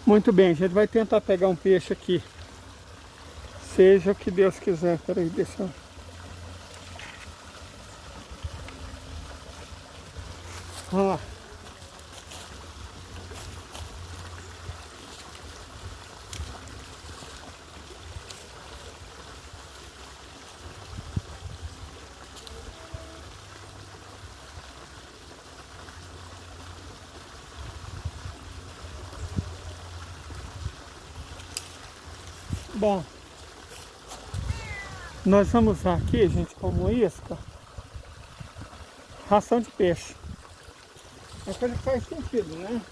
Muito bem, a gente vai tentar pegar um peixe aqui. Seja o que Deus quiser. Peraí, deixa eu... Vamos lá. Bom, nós vamos usar aqui, gente, como isca, ração de peixe. É uma coisa que faz sentido, né?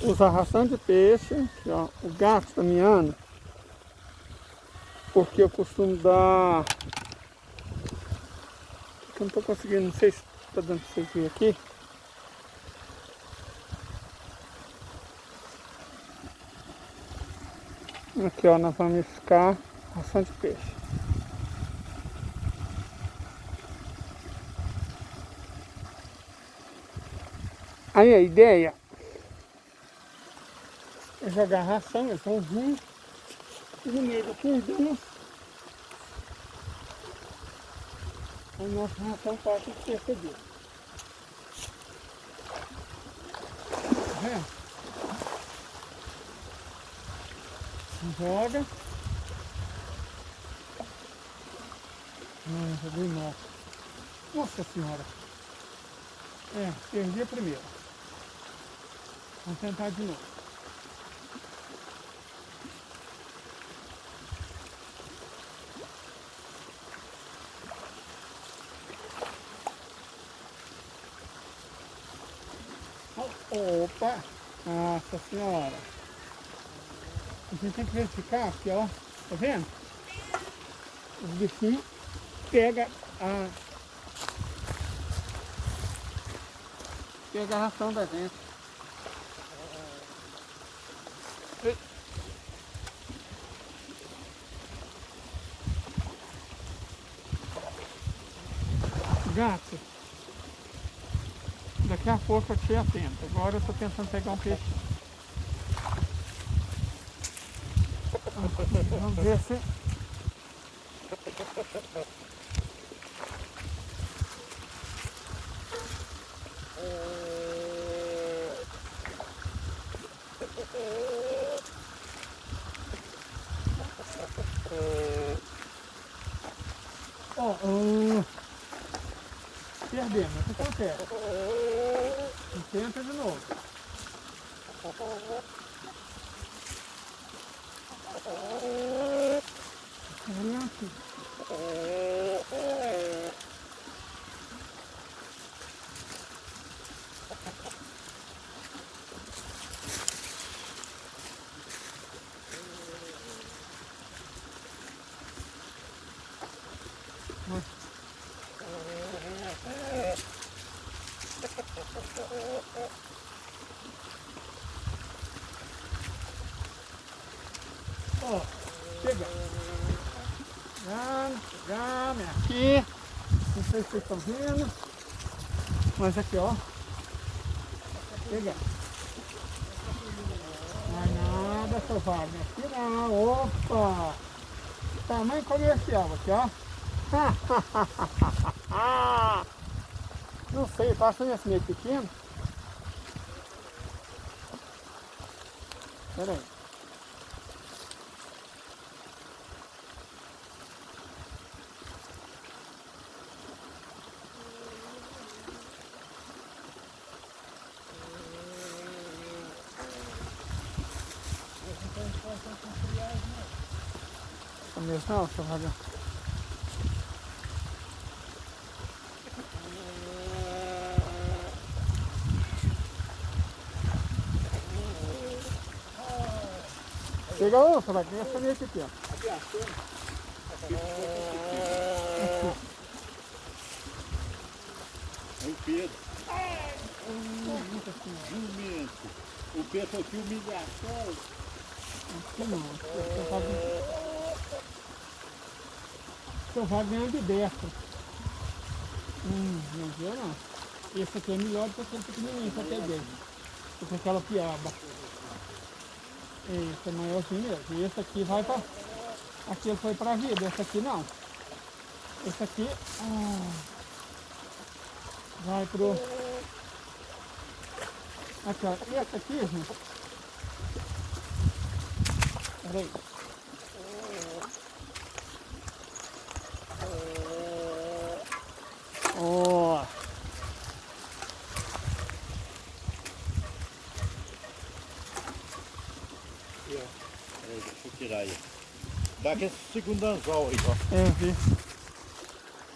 Usar ração de peixe, aqui, ó, o gato tá miando, porque eu costumo dar... Eu não tô conseguindo, não sei se tá dando pra vocês verem aqui. Aqui, ó, nós vamos ficar ração de peixe. Aí a ideia é jogar ração, eles vão vir no meio do cordão. A nossa ração passa de perceber. Tá vendo? Joga. Joguei mal. Nossa senhora. Perdi a primeira. Vamos tentar de novo. Opa! Nossa senhora! A gente tem que verificar aqui, ó. Tá vendo? Os bichinhos pegam a ração da gente. Gato, daqui a pouco eu te atento. Agora eu tô tentando pegar um peixe. Vamos ver se... Perdemos, o que acontece? Tenta de novo. Ó, chega. Chegamos, aqui. Não sei se vocês estão vendo. Mas aqui, ó. Chega. Não é nada, seu Wagner. Aqui não. Opa! Tamanho comercial aqui, ó. Não sei, tá achando esse meio pequeno? Pera aí. Não, seu Wagner. Chega, ô, seu Wagner, essa meio pequena. É o Pedro. Jumento. O Pedro aqui humilhação. Aqui não. Seu Wagner é de destro. Não viu não. Esse aqui é melhor do que aquele pequenininho que eu peguei. com aquela piaba. Esse é maiorzinho mesmo. E esse aqui vai pra... Aqui ele foi pra vida, esse aqui não. Esse aqui vai pro... Aqui, ó. E esse aqui, gente? Peraí. Ó. Peraí, deixa eu tirar aí. Dá aquele segundo anzol aí, ó. Vi.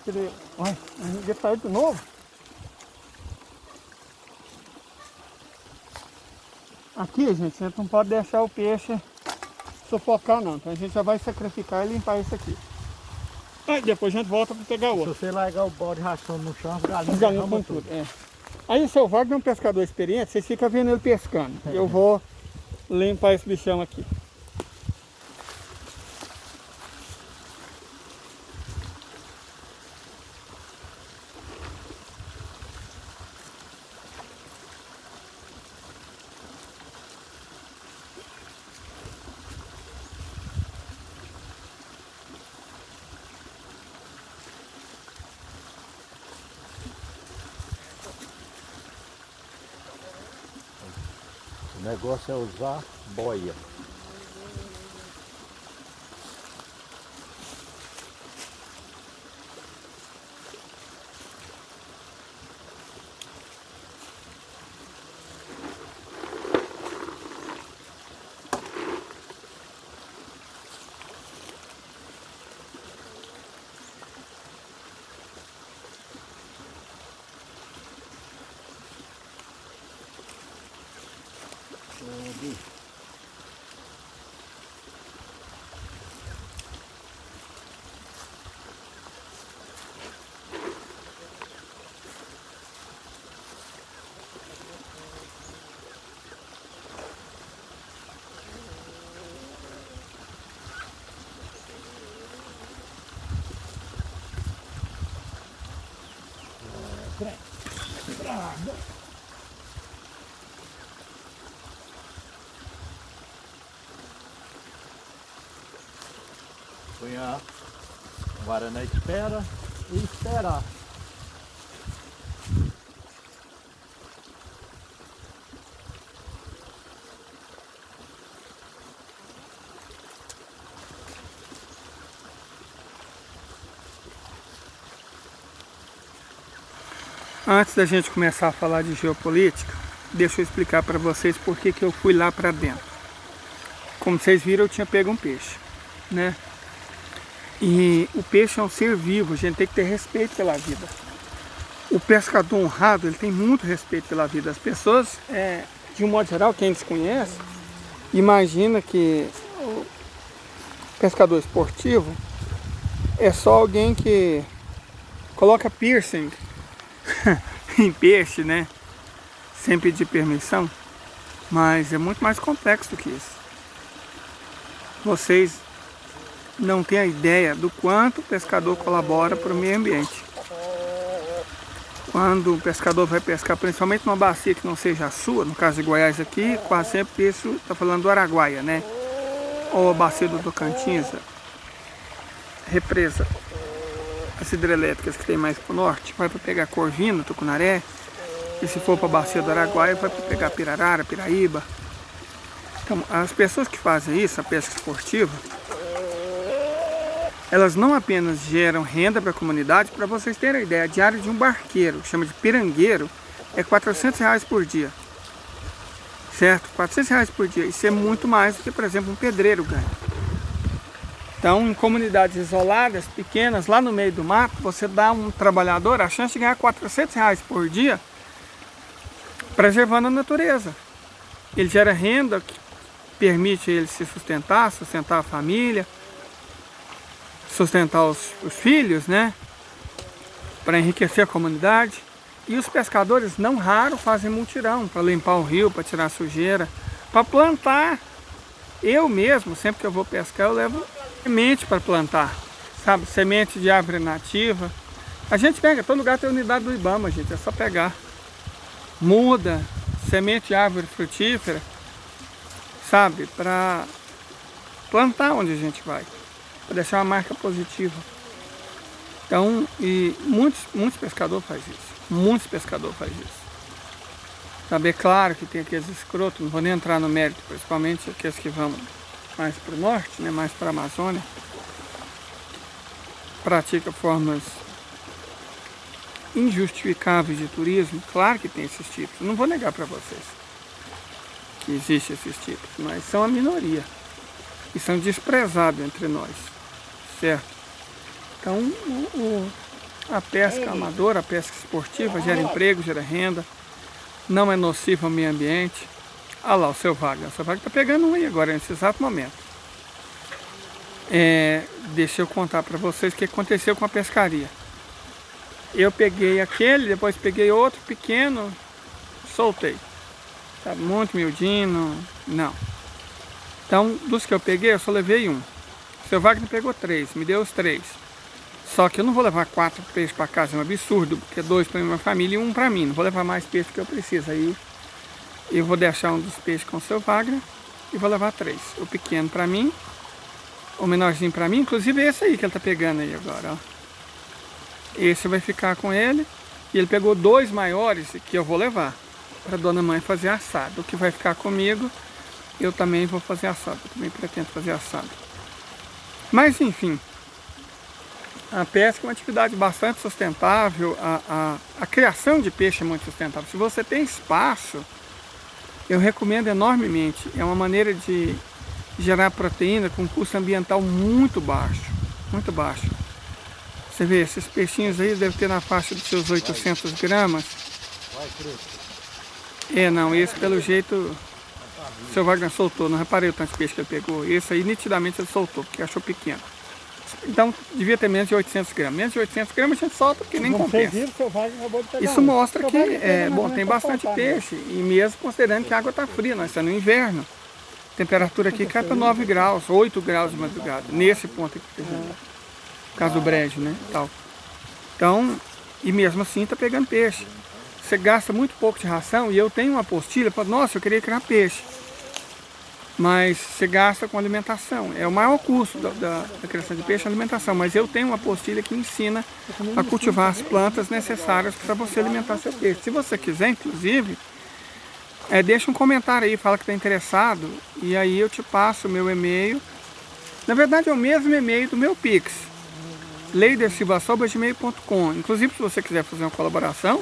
Tirei. Olha, ele saiu de novo. Aqui, gente, a gente não pode deixar o peixe sufocar não. Então a gente já vai sacrificar e limpar isso aqui. Aí depois a gente volta para pegar outro. Se você largar o balde rachando no chão, as galinhas Com tudo. Aí o seu Wagner é um pescador experiente, vocês ficam vendo ele pescando. Eu vou limpar esse bichão aqui. O negócio é usar boia. Põe a vara na espera e esperar. Antes da gente começar a falar de geopolítica, deixa eu explicar para vocês por que eu fui lá para dentro. Como vocês viram, eu tinha pego um peixe, né? E o peixe é um ser vivo, a gente tem que ter respeito pela vida. O pescador honrado, ele tem muito respeito pela vida. As pessoas, de um modo geral, quem desconhece, imagina que o pescador esportivo é só alguém que coloca piercing em peixe, né? Sem pedir permissão. Mas é muito mais complexo do que isso. Vocês não têm a ideia do quanto o pescador colabora para o meio ambiente. Quando o pescador vai pescar, principalmente numa bacia que não seja a sua, no caso de Goiás aqui, quase sempre isso está falando do Araguaia, né? Ou a bacia do Tocantins, represa, as hidrelétricas que tem mais para o norte, vai para pegar Corvina, Tucunaré, e se for para a bacia do Araguaia, vai para pegar Pirarara, Piraíba. Então, as pessoas que fazem isso, a pesca esportiva, elas não apenas geram renda para a comunidade, para vocês terem a ideia, a diária de um barqueiro, chama de pirangueiro, é R$400 por dia. Certo? R$400 por dia. Isso é muito mais do que, por exemplo, um pedreiro ganha. Então, em comunidades isoladas, pequenas, lá no meio do mato, você dá a um trabalhador a chance de ganhar R$400 por dia, preservando a natureza. Ele gera renda que permite ele se sustentar a família, sustentar os filhos, né? Para enriquecer a comunidade. E os pescadores, não raro, fazem mutirão para limpar o rio, para tirar a sujeira, para plantar. Eu mesmo, sempre que eu vou pescar, eu levo semente para plantar, sabe? Semente de árvore nativa. A gente pega, todo lugar tem unidade do IBAMA, gente, é só pegar. Muda, semente de árvore frutífera, sabe, para plantar onde a gente vai, para deixar uma marca positiva. Então, e muitos pescadores fazem isso. Muitos pescadores fazem isso. Sabe, é claro que tem aqueles escrotos, não vou nem entrar no mérito, principalmente aqueles que vão mais para o norte, né, mais para a Amazônia, praticam formas injustificáveis de turismo. Claro que tem esses tipos, não vou negar para vocês que existem esses tipos, mas são a minoria e são desprezados entre nós, certo? Então, a pesca amadora, a pesca esportiva gera emprego, gera renda, não é nocivo ao meio ambiente. Olha lá o seu Wagner está pegando um aí agora, nesse exato momento. Deixa eu contar para vocês o que aconteceu com a pescaria. Eu peguei aquele, depois peguei outro pequeno, soltei. Sabe, muito miudinho, não. Então, dos que eu peguei, eu só levei um. O seu Wagner pegou 3, me deu os 3. Só que eu não vou levar 4 peixes para casa, é um absurdo, porque 2 para minha família e 1 para mim. Não vou levar mais peixes que eu preciso. Aí eu vou deixar um dos peixes com o seu Wagner e vou levar 3. O pequeno para mim, o menorzinho para mim, inclusive esse aí que ele está pegando aí agora, ó. Esse vai ficar com ele. E ele pegou 2 maiores que eu vou levar para dona mãe fazer assado. O que vai ficar comigo, eu também vou fazer assado. Eu também pretendo fazer assado. Mas enfim, a pesca é uma atividade bastante sustentável. A criação de peixe é muito sustentável. Se você tem espaço, eu recomendo enormemente. É uma maneira de gerar proteína com custo ambiental muito baixo. Muito baixo. Você vê, esses peixinhos aí devem ter na faixa dos seus 800 gramas. Não, esse pelo jeito o seu Wagner soltou. Não reparei o tanto de peixe que ele pegou. Esse aí nitidamente ele soltou, porque achou pequeno. Então devia ter menos de 800 gramas. Menos de 800 gramas a gente solta porque nem compensa. Isso mostra que tem bastante peixe. E mesmo considerando que a água está fria, nós estamos no inverno. A temperatura aqui cai para 9 graus, 8 graus de madrugada. Nesse ponto aqui, por exemplo. Por causa do brejo, né? Então, e mesmo assim está pegando peixe. Você gasta muito pouco de ração. E eu tenho uma apostila, nossa, eu queria criar peixe. Mas você gasta com alimentação. É o maior custo da criação de peixe, a alimentação. Mas eu tenho uma apostila que ensina a cultivar as plantas necessárias para você alimentar seu peixe. Se você quiser, inclusive, deixa um comentário aí, fala que está interessado. E aí eu te passo o meu e-mail. Na verdade é o mesmo e-mail do meu Pix. leidersilva@gmail.com. Inclusive, se você quiser fazer uma colaboração,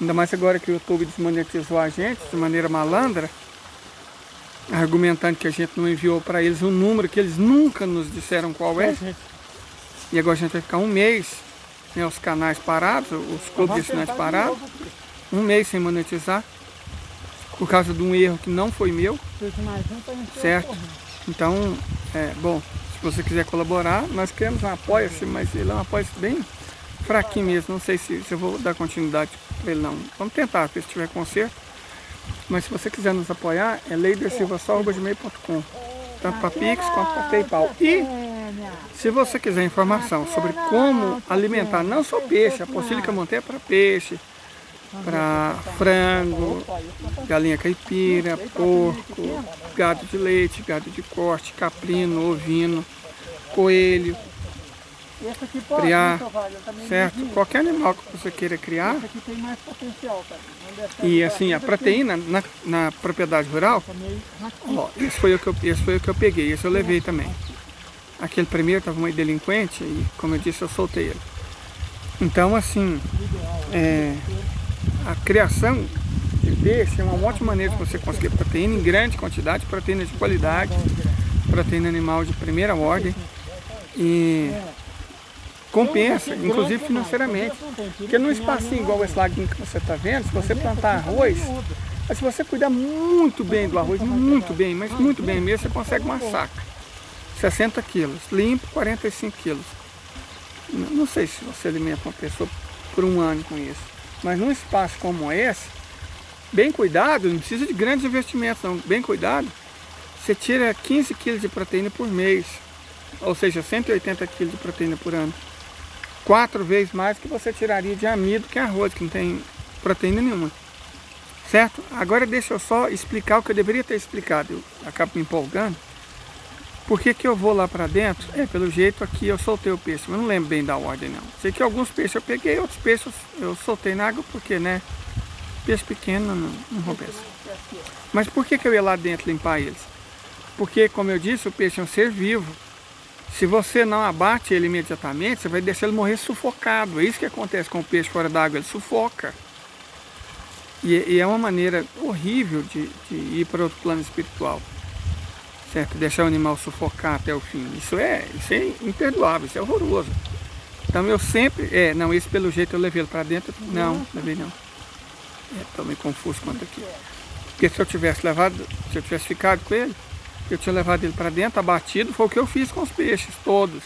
ainda mais agora que o YouTube desmonetizou a gente de maneira malandra, argumentando que a gente não enviou para eles um número que eles nunca nos disseram qual é. E agora a gente vai ficar um mês, né, os canais parados, os clubes de assinantes parados, um mês sem monetizar, por causa de um erro que não foi meu, certo? Então, bom, se você quiser colaborar, nós queremos um apoia-se, mas ele é um apoia-se bem fraquinho mesmo, não sei se eu vou dar continuidade para ele não. Vamos tentar, se tiver conserto. Mas se você quiser nos apoiar, é leidersilva@gmail.com, tanto para Pix quanto para PayPal. E se você quiser informação sobre como alimentar não só peixe, a apostila que eu montei é para peixe, para frango, galinha caipira, porco, gado de leite, gado de corte, caprino, ovino, coelho, criar, certo? Qualquer animal que você queira criar. E assim, a proteína na propriedade rural, ó, esse foi o que eu peguei, esse eu levei também. Aquele primeiro estava meio delinquente e, como eu disse, eu soltei ele. Então, assim, a criação de peixe é uma ótima maneira de você conseguir proteína em grande quantidade, proteína de qualidade, proteína animal de primeira ordem. E compensa, inclusive financeiramente. Porque num espacinho igual esse laguinho que você está vendo, se você plantar arroz, mas se você cuidar muito bem do arroz, muito bem, mas muito bem mesmo, você consegue uma saca. 60 quilos, limpo 45 quilos. Não sei se você alimenta uma pessoa por um ano com isso, mas num espaço como esse, bem cuidado, não precisa de grandes investimentos não, bem cuidado, você tira 15 quilos de proteína por mês, ou seja, 180 quilos de proteína por ano. 4 vezes mais que você tiraria de amido que arroz, que não tem proteína nenhuma. Certo? Agora deixa eu só explicar o que eu deveria ter explicado. Eu acabo me empolgando. Por que que eu vou lá para dentro? Pelo jeito aqui eu soltei o peixe, mas não lembro bem da ordem não. Sei que alguns peixes eu peguei, outros peixes eu soltei na água porque, né? Peixe pequeno não compensa. Mas por que que eu ia lá dentro limpar eles? Porque, como eu disse, o peixe é um ser vivo. Se você não abate ele imediatamente, você vai deixar ele morrer sufocado. É isso que acontece com o peixe fora d'água, ele sufoca. E é uma maneira horrível de ir para outro plano espiritual. Certo? Deixar o animal sufocar até o fim. Isso é imperdoável, isso é horroroso. Então eu sempre... não, esse pelo jeito eu levei ele para dentro. Não, levei não. Estou meio confuso quanto aqui. Porque se eu tivesse ficado com ele, eu tinha levado ele para dentro, abatido. Foi o que eu fiz com os peixes, todos.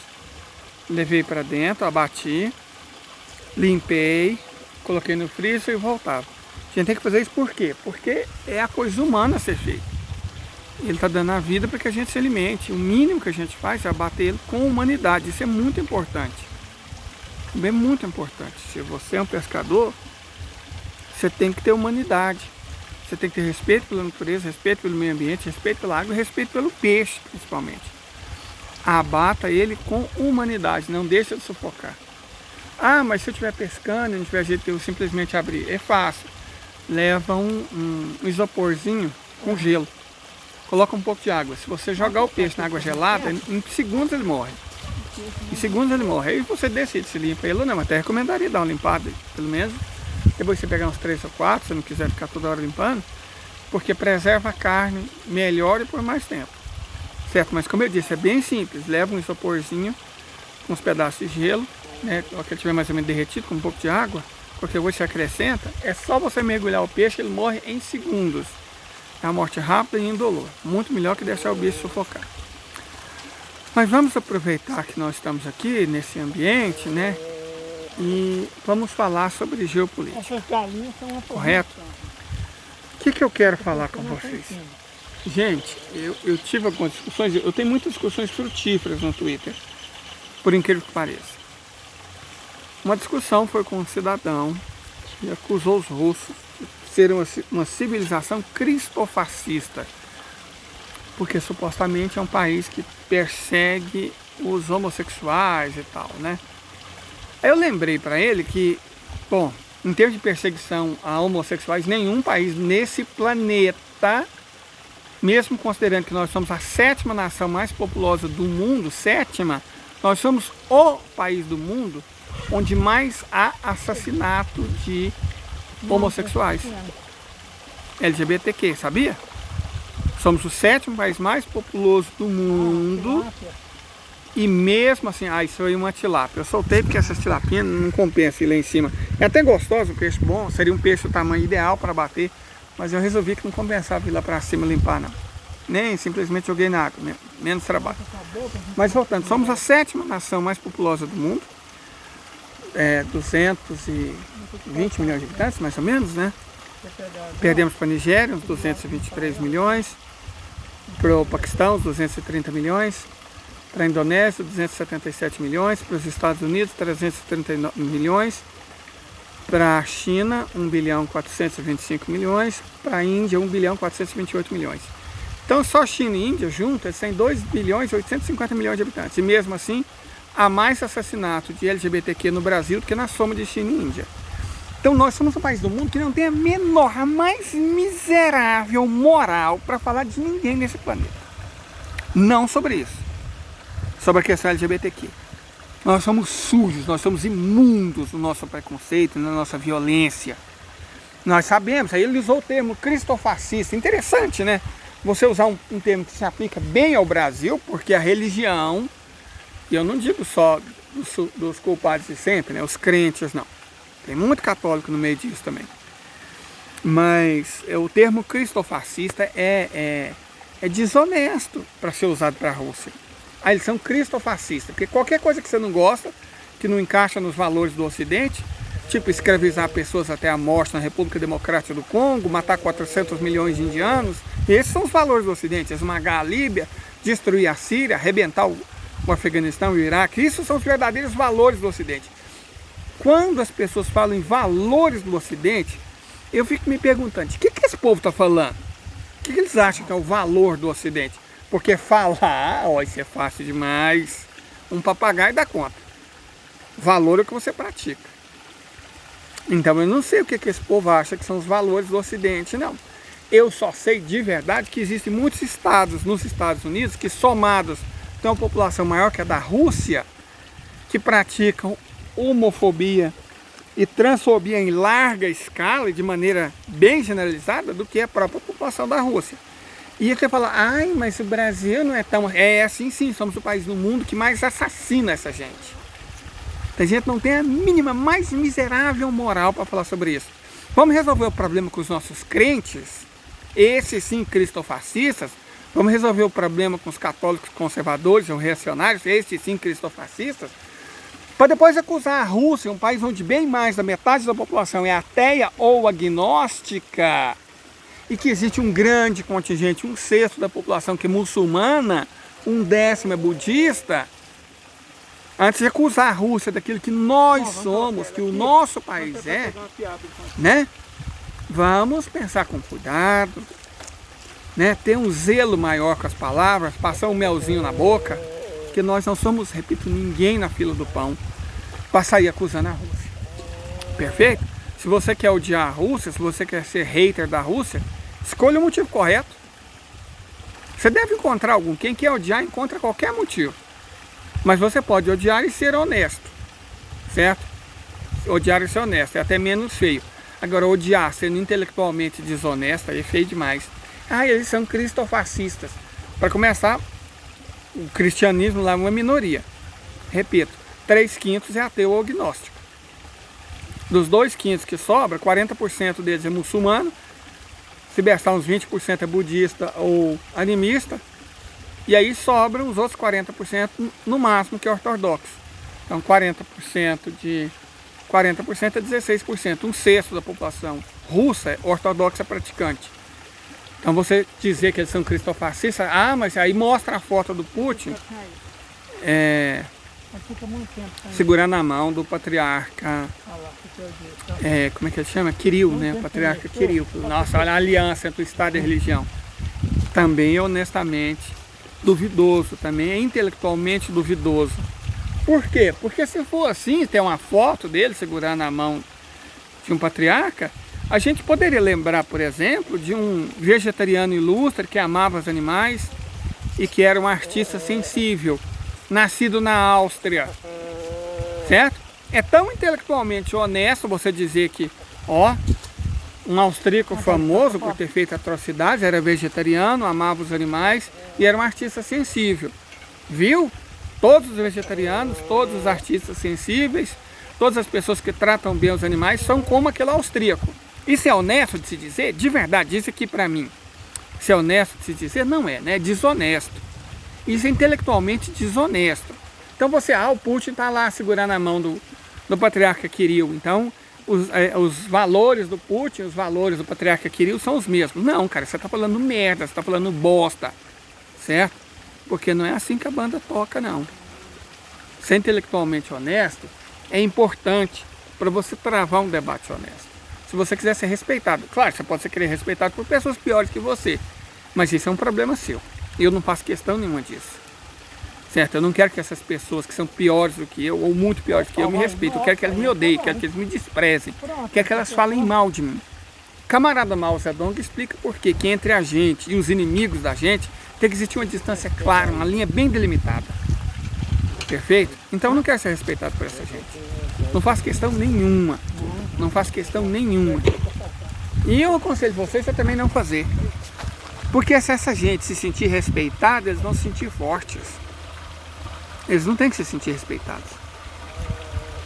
Levei para dentro, abati, limpei, coloquei no freezer e voltava. A gente tem que fazer isso por quê? Porque é a coisa humana a ser feita. Ele está dando a vida para que a gente se alimente. O mínimo que a gente faz é abater ele com humanidade. Isso é muito importante. É muito importante. Se você é um pescador, você tem que ter humanidade. Você tem que ter respeito pela natureza, respeito pelo meio ambiente, respeito pela água e respeito pelo peixe, principalmente. Abata ele com humanidade, não deixa de sufocar. Ah, mas se eu estiver pescando e não tiver jeito de eu simplesmente abrir, é fácil. Leva um isoporzinho com gelo. Coloca um pouco de água. Se você jogar o peixe na água gelada, em segundos ele morre. Em segundos ele morre. Aí você decide se limpa ele ou não. Mas até recomendaria dar uma limpada, pelo menos. Depois você pegar uns 3 ou 4, se não quiser ficar toda hora limpando. Porque preserva a carne melhor e por mais tempo. Certo? Mas como eu disse, é bem simples. Leva um isoporzinho com uns pedaços de gelo, né? Que ele estiver mais ou menos derretido com um pouco de água. Qualquer coisa você acrescenta. É só você mergulhar o peixe, ele morre em segundos. É uma morte rápida e indolor. Muito melhor que deixar o bicho sufocar. Mas vamos aproveitar que nós estamos aqui nesse ambiente, né? E vamos falar sobre geopolítica. Essas galinhas são uma correto? O que eu quero falar com vocês? Gente, eu tive algumas discussões, eu tenho muitas discussões frutíferas no Twitter, por incrível que pareça. Uma discussão foi com um cidadão que acusou os russos de serem uma civilização cristofascista, porque supostamente é um país que persegue os homossexuais e tal, né? Aí eu lembrei para ele que, bom, em termos de perseguição a homossexuais, nenhum país nesse planeta, mesmo considerando que nós somos a 7ª nação mais populosa do mundo, 7ª, nós somos o país do mundo onde mais há assassinato de homossexuais. LGBTQ, sabia? Somos o 7º país mais populoso do mundo. E mesmo assim, isso aí é uma tilápia. Eu soltei porque essas tilapinhas não compensam ir lá em cima. É até gostoso, um peixe bom, seria um peixe do tamanho ideal para bater. Mas eu resolvi que não compensava ir lá para cima limpar, não. Nem simplesmente joguei na água, menos trabalho. Mas voltando, somos a 7ª nação mais populosa do mundo. 220 milhões de habitantes, mais ou menos, né? Perdemos para a Nigéria, uns 223 milhões. Para o Paquistão, uns 230 milhões. Para a Indonésia, 277 milhões. Para os Estados Unidos, 339 milhões. Para a China, 1 bilhão 425 milhões. Para a Índia, 1 bilhão 428 milhões. Então, só China e Índia juntas, eles têm 2 bilhões 850 milhões de habitantes. E mesmo assim, há mais assassinato de LGBTQ no Brasil do que na soma de China e Índia. Então nós somos um país do mundo que não tem a mais miserável moral para falar de ninguém nesse planeta. Não sobre isso. Sobre a questão LGBTQ. Nós somos sujos, nós somos imundos no nosso preconceito, na nossa violência. Nós sabemos, aí ele usou o termo cristofascista. Interessante, né? Você usar um termo que se aplica bem ao Brasil, porque a religião... E eu não digo só dos culpados de sempre, né? Os crentes, não. Tem muito católico no meio disso também. Mas o termo cristofascista é desonesto para ser usado para a Rússia. Aí eles são cristofascistas, porque qualquer coisa que você não gosta, que não encaixa nos valores do Ocidente, tipo escravizar pessoas até a morte na República Democrática do Congo, matar 400 milhões de indianos, esses são os valores do Ocidente. Esmagar a Líbia, destruir a Síria, arrebentar o Afeganistão e o Iraque, isso são os verdadeiros valores do Ocidente. Quando as pessoas falam em valores do Ocidente, Eu fico me perguntando, o que esse povo está falando? O que eles acham que é o valor do Ocidente? Porque falar, ó, isso é fácil demais. Um papagaio dá conta. Valor é o que você pratica. Então eu não sei o que esse povo acha que são os valores do Ocidente, não. Eu só sei de verdade que existem muitos estados nos Estados Unidos que, somados, têm uma população maior que a da Rússia, que praticam homofobia e transfobia em larga escala e de maneira bem generalizada do que a própria população da Rússia. E você fala, ai, mas o Brasil não é tão... É assim sim, somos o país no mundo que mais assassina essa gente. A gente não tem a mínima, mais miserável moral para falar sobre isso. Vamos resolver o problema com os nossos crentes, esses sim cristofascistas. Vamos resolver o problema com os católicos conservadores ou reacionários, esses sim cristofascistas, para depois acusar a Rússia, um país onde bem mais da metade da população é ateia ou agnóstica, e que existe um grande contingente, 1/6 da população que é muçulmana, 1/10 é budista. Antes de acusar a Rússia daquilo que nós somos, que o nosso país é, né? Vamos pensar com cuidado, né? Ter um zelo maior com as palavras, passar um melzinho na boca, que nós não somos, repito, ninguém na fila do pão para sair acusando a Rússia. Perfeito? Se você quer odiar a Rússia, se você quer ser hater da Rússia, escolha o motivo correto. Você deve encontrar algum. Quem quer odiar, encontra qualquer motivo. Mas você pode odiar e ser honesto, certo? Odiar e ser honesto, é até menos feio. Agora, odiar sendo intelectualmente desonesto, aí é feio demais. Ah, eles são cristofascistas. Para começar, o cristianismo lá é uma minoria. Repito, 3/5 é ateu ou agnóstico. Dos 2/5 que sobra, 40% deles é muçulmano, se bestar uns 20% é budista ou animista, e aí sobram os outros 40% no máximo, que é ortodoxo. Então 40% é 16%, 1/6 da população russa é ortodoxa praticante. Então você dizer que eles são cristofascistas, ah, mas aí mostra a foto do Putin segurando a mão do patriarca, como é que ele chama? Kirill, né? O patriarca Kirill. Nossa, olha a aliança entre o Estado e a religião. Também é honestamente duvidoso, também é intelectualmente duvidoso. Por quê? Porque se for assim, ter uma foto dele segurando a mão de um patriarca, a gente poderia lembrar, por exemplo, de um vegetariano ilustre que amava os animais e que era um artista sensível, nascido na Áustria, certo? É tão intelectualmente honesto você dizer que, ó, um austríaco famoso por ter feito atrocidades, era vegetariano, amava os animais e era um artista sensível. Viu? Todos os vegetarianos, todos os artistas sensíveis, todas as pessoas que tratam bem os animais são como aquele austríaco. Isso é honesto de se dizer? De verdade, isso aqui para mim. Se é honesto de se dizer? Não é, né? É desonesto. Isso é intelectualmente desonesto. Então o Putin está lá segurando a mão do patriarca Kirill. Então, os valores do Putin, os valores do patriarca Kirill são os mesmos. Não, cara, você está falando merda, você está falando bosta, certo? Porque não é assim que a banda toca, não. Ser intelectualmente honesto é importante para você travar um debate honesto. Se você quiser ser respeitado, claro, você pode ser querer respeitado por pessoas piores que você, mas isso é um problema seu. Eu não faço questão nenhuma disso. Certo? Eu não quero que essas pessoas que são piores do que eu, ou muito piores do que eu, me respeitem. Eu quero que elas me odeiem, quero que eles me desprezem, quero que elas falem mal de mim. Camarada Mao Zedong explica por quê, que entre a gente e os inimigos da gente tem que existir uma distância clara, uma linha bem delimitada. Perfeito? Então eu não quero ser respeitado por essa gente. Não faço questão nenhuma. Não faço questão nenhuma. E eu aconselho vocês a também não fazer. Porque se essa gente se sentir respeitada, eles vão se sentir fortes. Eles não têm que se sentir respeitados.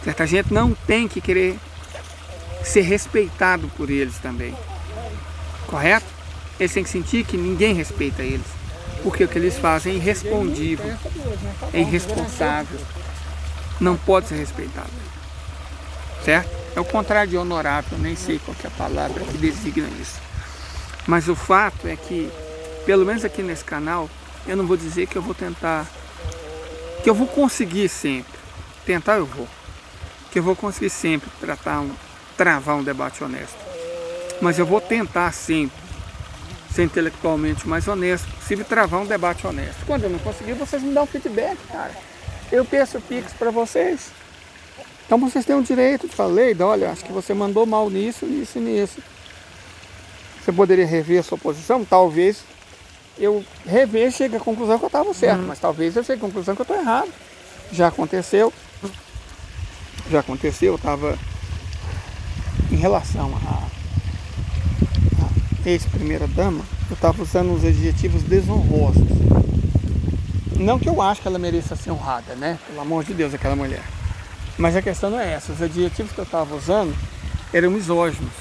Certa gente não tem que querer ser respeitado por eles também. Correto? Eles têm que sentir que ninguém respeita eles. Porque o que eles fazem é irrespondível, é irresponsável. Não pode ser respeitado. Certo? É o contrário de honorável, nem sei qual que é a palavra que designa isso. Mas o fato é que, pelo menos aqui nesse canal, eu não vou dizer que eu vou tentar, que eu vou conseguir sempre. Tentar eu vou. Que eu vou conseguir sempre travar um debate honesto. Mas eu vou tentar sempre ser intelectualmente mais honesto possível e travar um debate honesto. Quando eu não conseguir, vocês me dão feedback, cara. Eu peço Pix para vocês. Então vocês têm o direito de falar, Leida, olha, acho que você mandou mal nisso, nisso e nisso. Você poderia rever a sua posição? Talvez eu rever e chegue à conclusão que eu estava certo, mas talvez eu chegue à conclusão que eu estou errado. Já aconteceu. Eu estava em relação à ex-primeira dama, eu estava usando os adjetivos desonrosos. Não que eu acho que ela mereça ser honrada, né? Pelo amor de Deus, aquela mulher. Mas a questão não é essa. Os adjetivos que eu estava usando eram misóginos.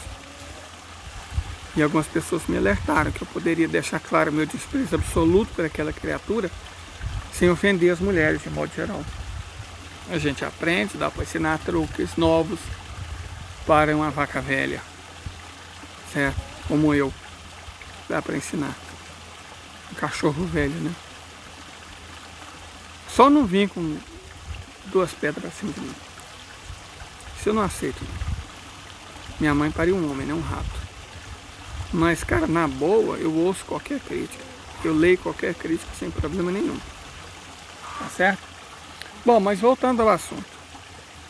E algumas pessoas me alertaram que eu poderia deixar claro meu desprezo absoluto por aquela criatura sem ofender as mulheres de modo geral. A gente aprende, dá para ensinar truques novos para uma vaca velha, certo? Como eu, dá para ensinar. Um cachorro velho, né? Só não vim com 2 pedras assim de mim. Isso eu não aceito. Minha mãe pariu um homem, não um rato. Mas, cara, na boa, eu ouço qualquer crítica. Eu leio qualquer crítica sem problema nenhum. Tá certo? Bom, mas voltando ao assunto.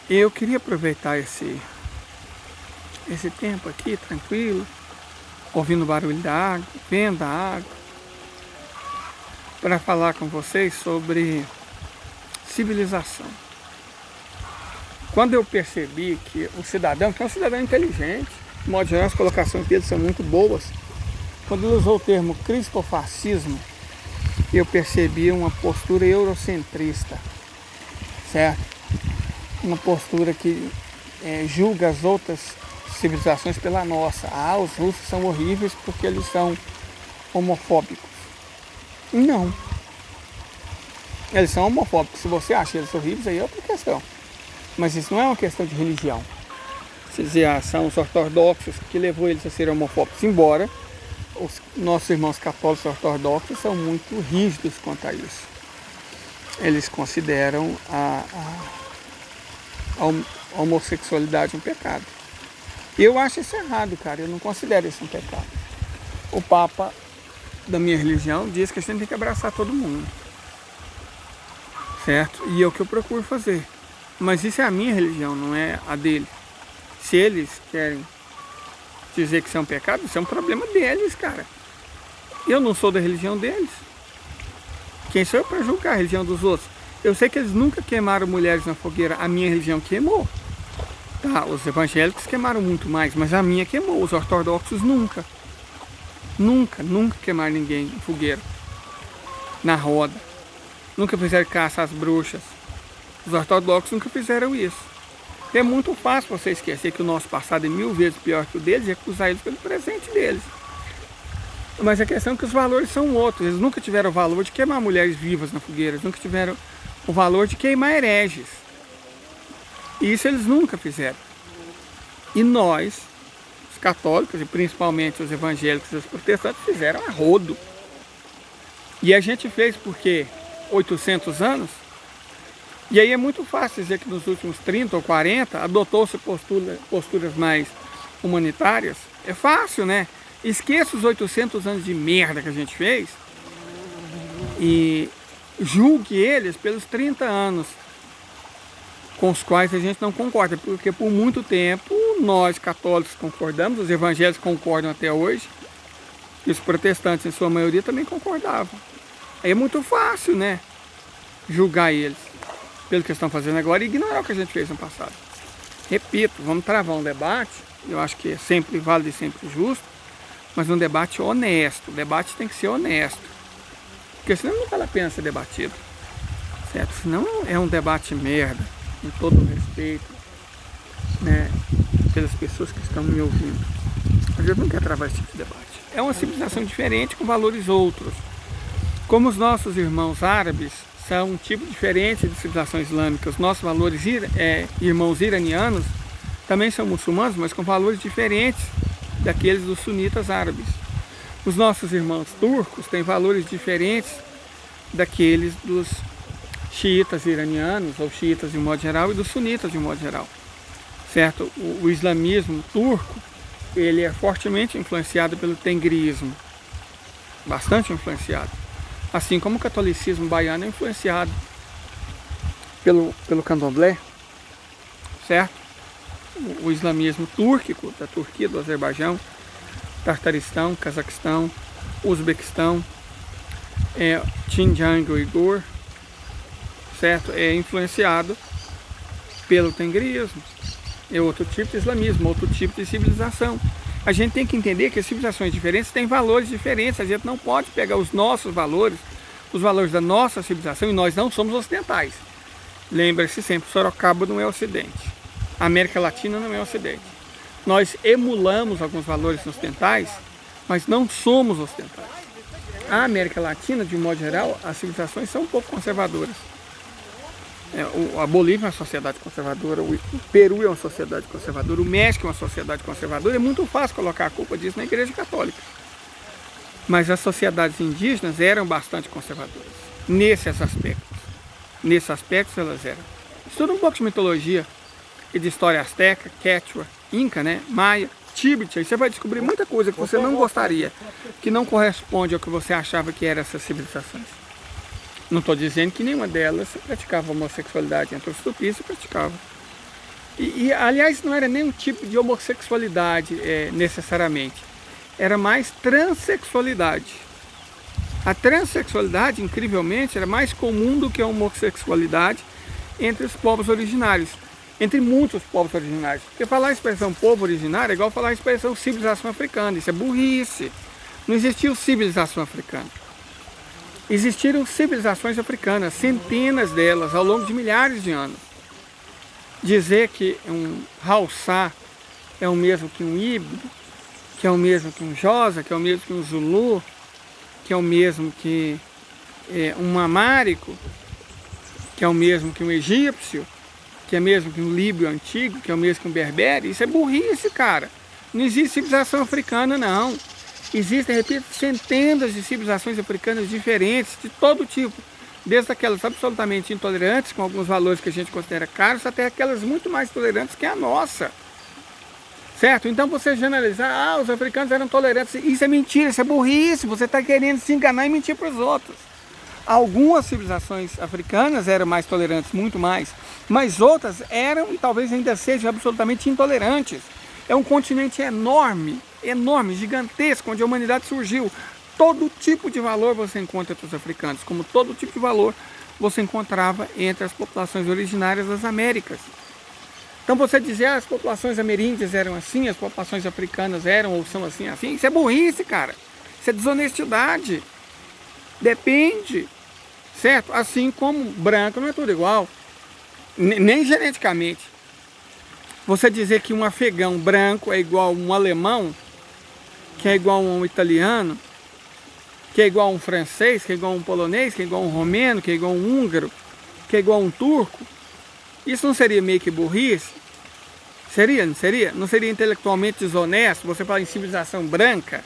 Eu queria aproveitar esse tempo aqui, tranquilo, ouvindo o barulho da água, vendo a água, para falar com vocês sobre civilização. Quando eu percebi que o cidadão, que é um cidadão inteligente, de modo geral as colocações dele são muito boas, quando ele usou o termo cristofascismo, eu percebi uma postura eurocentrista, certo? Uma postura que julga as outras civilizações pela nossa. Ah, os russos são horríveis porque eles são homofóbicos. Não. Eles são homofóbicos. Se você acha eles horríveis, aí é outra questão. Mas isso não é uma questão de religião. Se dizer, são os ortodoxos que levou eles a serem homofóbicos, embora os nossos irmãos católicos ortodoxos são muito rígidos quanto a isso. Eles consideram a homossexualidade um pecado. Eu acho isso errado, cara. Eu não considero isso um pecado. O Papa da minha religião diz que a gente tem que abraçar todo mundo. Certo? E é o que eu procuro fazer. Mas isso é a minha religião, não é a dele. Se eles querem dizer que isso é um pecado, isso é um problema deles, cara. Eu não sou da religião deles. Quem sou eu para julgar a religião dos outros? Eu sei que eles nunca queimaram mulheres na fogueira. A minha religião queimou. Tá, os evangélicos queimaram muito mais, mas a minha queimou. Os ortodoxos nunca. Nunca queimaram ninguém em fogueira. Na roda. Nunca fizeram caça às bruxas. Os ortodoxos nunca fizeram isso. É muito fácil você esquecer que o nosso passado é 1000 vezes pior que o deles e acusar eles pelo presente deles. Mas a questão é que os valores são outros. Eles nunca tiveram o valor de queimar mulheres vivas na fogueira. Eles nunca tiveram o valor de queimar hereges. E isso eles nunca fizeram. E nós, os católicos, e principalmente os evangélicos e os protestantes, fizeram a rodo. E a gente fez por quê? 800 anos? E aí é muito fácil dizer que nos últimos 30 ou 40 adotou-se posturas mais humanitárias. É fácil, né? Esqueça os 800 anos de merda que a gente fez e julgue eles pelos 30 anos com os quais a gente não concorda. Porque por muito tempo nós católicos concordamos, os evangélicos concordam até hoje, e os protestantes em sua maioria também concordavam. Aí é muito fácil, né? Julgar eles pelo que estão fazendo agora e ignorar o que a gente fez no passado. Repito, vamos travar um debate, eu acho que é sempre válido e sempre justo, mas um debate honesto. O debate tem que ser honesto, porque senão não vale a pena ser debatido, certo? Senão é um debate merda, com todo o respeito, né, pelas pessoas que estão me ouvindo. A gente não quer travar esse tipo de debate. É uma civilização diferente com valores outros. Como os nossos irmãos árabes são um tipo diferente de civilização islâmica, os nossos valores irmãos iranianos também são muçulmanos, mas com valores diferentes daqueles dos sunitas árabes. Os nossos irmãos turcos têm valores diferentes daqueles dos xiitas iranianos, ou xiitas de modo geral, e dos sunitas de modo geral. Certo? O islamismo turco ele é fortemente influenciado pelo tengrismo, bastante influenciado. Assim como o catolicismo baiano é influenciado pelo candomblé, certo? O islamismo túrquico, da Turquia, do Azerbaijão, Tartaristão, Cazaquistão, Uzbequistão, Xinjiang Uigur, certo? É influenciado pelo tengrismo. É outro tipo de islamismo, outro tipo de civilização. A gente tem que entender que as civilizações diferentes têm valores diferentes. A gente não pode pegar os nossos valores, os valores da nossa civilização, e nós não somos ocidentais. Lembre-se sempre, Sorocaba não é Ocidente. A América Latina não é Ocidente. Nós emulamos alguns valores ocidentais, mas não somos ocidentais. A América Latina, de um modo geral, as civilizações são um pouco conservadoras. A Bolívia é uma sociedade conservadora, o Peru é uma sociedade conservadora, o México é uma sociedade conservadora. É muito fácil colocar a culpa disso na Igreja Católica. Mas as sociedades indígenas eram bastante conservadoras, nesses aspectos. Nesses aspectos elas eram. Estuda um pouco de mitologia e de história asteca, quechua, inca, né, maia, tíbet, aí você vai descobrir muita coisa que você não gostaria, que não corresponde ao que você achava que eram essas civilizações. Não estou dizendo que nenhuma delas praticava homossexualidade, entre os tupis se praticava. Aliás, não era nenhum tipo de homossexualidade necessariamente, era mais transexualidade. A transexualidade, incrivelmente, era mais comum do que a homossexualidade entre os povos originários, entre muitos povos originários. Porque falar a expressão povo originário é igual falar a expressão civilização africana, isso é burrice. Não existiu civilização africana. Existiram civilizações africanas, centenas delas, ao longo de milhares de anos. Dizer que um Haussá é o mesmo que um Ibo, que é o mesmo que um Josa, que é o mesmo que um Zulu, que é o mesmo que um Amárico, que é o mesmo que um egípcio, que é o mesmo que um líbio antigo, que é o mesmo que um berbere, isso é burrice, cara. Não existe civilização africana, não. Existem, repito, centenas de civilizações africanas diferentes, de todo tipo. Desde aquelas absolutamente intolerantes, com alguns valores que a gente considera caros, até aquelas muito mais tolerantes que a nossa. Certo? Então você generalizar, os africanos eram tolerantes. Isso é mentira, isso é burrice. Você está querendo se enganar e mentir para os outros. Algumas civilizações africanas eram mais tolerantes, muito mais. Mas outras eram e talvez ainda sejam absolutamente intolerantes. É um continente enorme, enorme, gigantesco, onde a humanidade surgiu. Todo tipo de valor você encontra entre os africanos, como todo tipo de valor você encontrava entre as populações originárias das Américas. Então você dizer, as populações ameríndias eram assim, as populações africanas eram ou são assim, isso é burrice, cara. Isso é desonestidade. Depende, certo? Assim como branco não é tudo igual, nem geneticamente. Você dizer que um afegão branco é igual a um alemão, que é igual a um italiano, que é igual a um francês, que é igual a um polonês, que é igual a um romeno, que é igual a um húngaro, que é igual a um turco, isso não seria meio que burrice? Seria, não seria? Não seria intelectualmente desonesto? Você fala em civilização branca,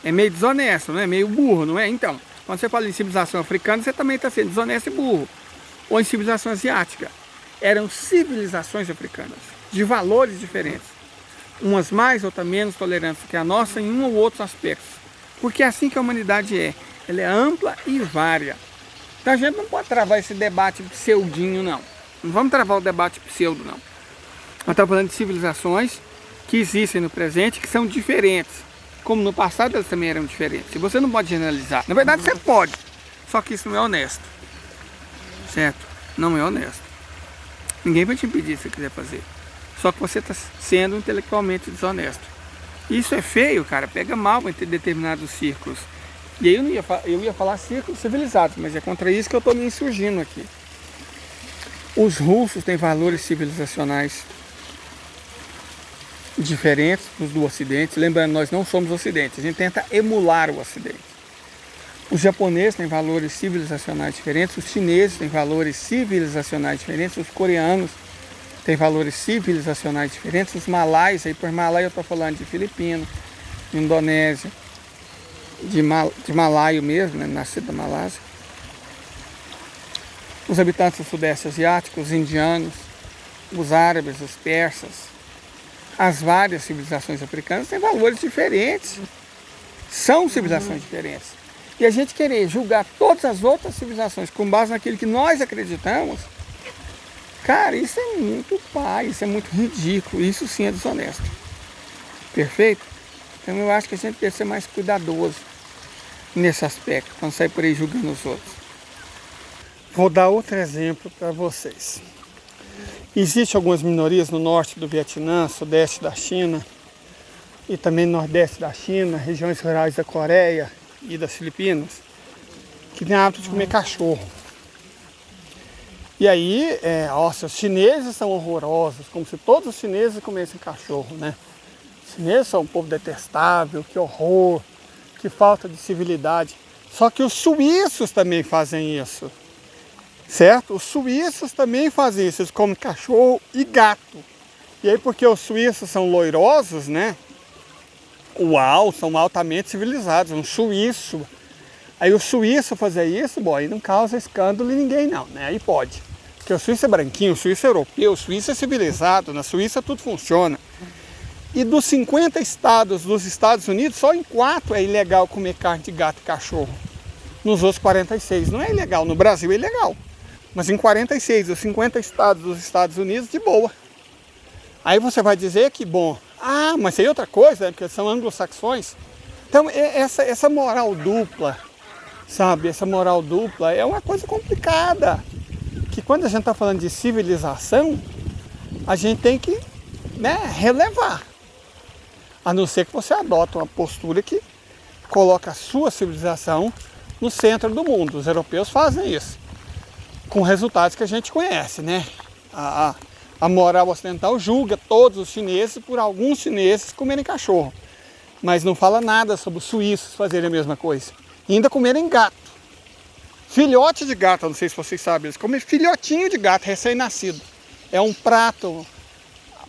é meio desonesto, não é? Meio burro, não é? Então, quando você fala em civilização africana, você também está sendo desonesto e burro. Ou em civilização asiática. Eram civilizações africanas, de valores diferentes. Umas mais, outras menos tolerantes que a nossa em um ou outros aspectos. Porque é assim que a humanidade é. Ela é ampla e vária. Então a gente não pode travar esse debate pseudinho, não. Não vamos travar o debate pseudo, não. Nós estamos falando de civilizações que existem no presente, que são diferentes. Como no passado elas também eram diferentes. E você não pode generalizar. Na verdade você pode. Só que isso não é honesto. Certo? Não é honesto. Ninguém vai te impedir se você quiser fazer. Só que você está sendo intelectualmente desonesto. Isso é feio, cara. Pega mal em determinados círculos. E aí eu ia falar círculos civilizados, mas é contra isso que eu estou me insurgindo aqui. Os russos têm valores civilizacionais diferentes dos do Ocidente. Lembrando, nós não somos Ocidente. A gente tenta emular o Ocidente. Os japoneses têm valores civilizacionais diferentes. Os chineses têm valores civilizacionais diferentes. Os coreanos têm valores civilizacionais diferentes. Os malaios, aí por Malai eu estou falando de Filipino, de Indonésia, de malaio mesmo, né, nascido da Malásia. Os habitantes do Sudeste Asiático, os indianos, os árabes, os persas, as várias civilizações africanas têm valores diferentes. São civilizações diferentes. E a gente querer julgar todas as outras civilizações com base naquilo que nós acreditamos, cara, isso é muito pai, isso é muito ridículo, isso sim é desonesto. Perfeito? Então eu acho que a gente deve ser mais cuidadoso nesse aspecto, quando sair por aí julgando os outros. Vou dar outro exemplo para vocês. Existem algumas minorias no norte do Vietnã, sudeste da China e também no nordeste da China, regiões rurais da Coreia e das Filipinas, que têm hábito de comer cachorro. E aí, os chineses são horrorosos, como se todos os chineses comessem cachorro, né? Os chineses são um povo detestável, que horror, que falta de civilidade. Só que os suíços também fazem isso, certo? Os suíços também fazem isso, eles comem cachorro e gato. E aí, porque os suíços são loirosos, né? Uau, são altamente civilizados, um suíço. Aí o suíço fazer isso, bom, aí não causa escândalo em ninguém não, né? Aí pode. Porque o suíço é branquinho, o suíço é europeu, o suíço é civilizado, na Suíça tudo funciona. E dos 50 estados dos Estados Unidos, só em 4 é ilegal comer carne de gato e cachorro. Nos outros 46 não é ilegal, no Brasil é ilegal. Mas em 46 dos 50 estados dos Estados Unidos, de boa. Aí você vai dizer que, bom, mas tem outra coisa, né? Porque são anglo-saxões. Então essa moral dupla, sabe? Essa moral dupla é uma coisa complicada. Que quando a gente está falando de civilização, a gente tem que, né, relevar. A não ser que você adota uma postura que coloca a sua civilização no centro do mundo. Os europeus fazem isso, com resultados que a gente conhece, né? A moral ocidental julga todos os chineses por alguns chineses comerem cachorro, mas não fala nada sobre os suíços fazerem a mesma coisa. E ainda comerem gato. Filhote de gato, não sei se vocês sabem, eles comem filhotinho de gato recém-nascido. É um prato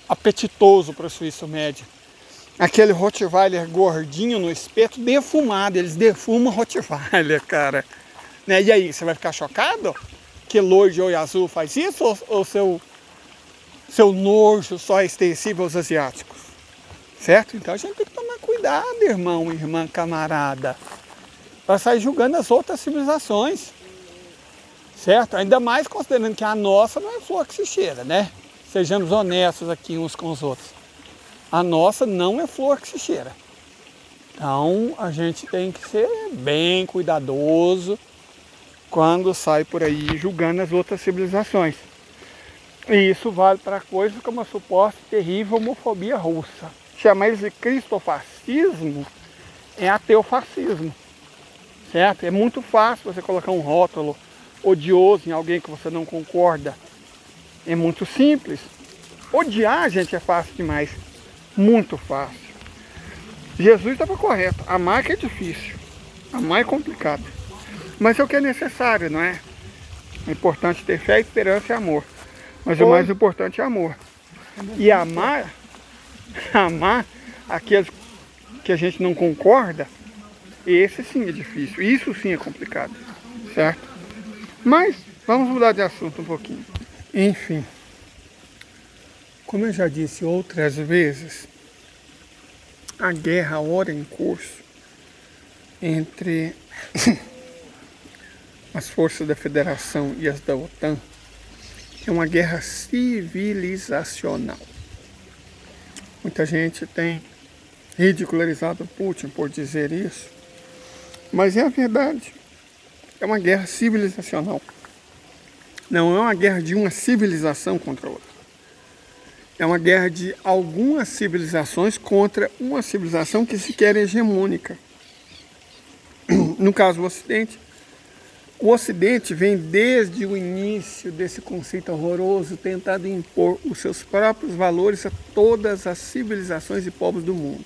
apetitoso para o suíço médio. Aquele Rottweiler gordinho no espeto, defumado, eles defumam Rottweiler, cara. Né? E aí, você vai ficar chocado que loiro de olho azul faz isso ou seu nojo só é extensível aos asiáticos? Certo? Então a gente tem que tomar cuidado, irmão, irmã, camarada, para sair julgando as outras civilizações, certo? Ainda mais considerando que a nossa não é flor que se cheira, né? Sejamos honestos aqui uns com os outros. A nossa não é flor que se cheira. Então a gente tem que ser bem cuidadoso quando sai por aí julgando as outras civilizações. E isso vale para coisas como a suposta terrível homofobia russa. Chamar isso de cristofascismo é ateofascismo. Certo? É muito fácil você colocar um rótulo odioso em alguém que você não concorda. É muito simples. Odiar, gente, é fácil demais. Muito fácil. Jesus estava correto. Amar que é difícil. Amar é complicado. Mas é o que é necessário, não é? É importante ter fé, esperança e amor. Mas o mais importante é amor. E amar aqueles que a gente não concorda, esse sim é difícil, isso sim é complicado, certo? Mas vamos mudar de assunto um pouquinho. Enfim, como eu já disse outras vezes, a guerra ora em curso entre as forças da Federação e as da OTAN é uma guerra civilizacional. Muita gente tem ridicularizado Putin por dizer isso, mas é a verdade. É uma guerra civilizacional. Não é uma guerra de uma civilização contra a outra. É uma guerra de algumas civilizações contra uma civilização que sequer é hegemônica. No caso, o Ocidente vem desde o início desse conceito horroroso tentando impor os seus próprios valores a todas as civilizações e povos do mundo.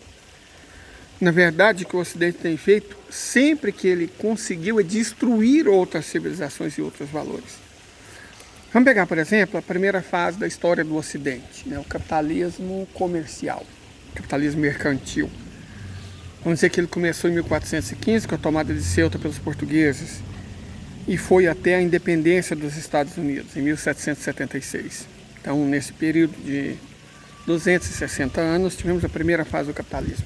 Na verdade, o que o Ocidente tem feito, sempre que ele conseguiu, é destruir outras civilizações e outros valores. Vamos pegar, por exemplo, a primeira fase da história do Ocidente, né? O capitalismo comercial, o capitalismo mercantil. Vamos dizer que ele começou em 1415, com a tomada de Ceuta pelos portugueses, e foi até a independência dos Estados Unidos, em 1776. Então, nesse período de 260 anos, tivemos a primeira fase do capitalismo.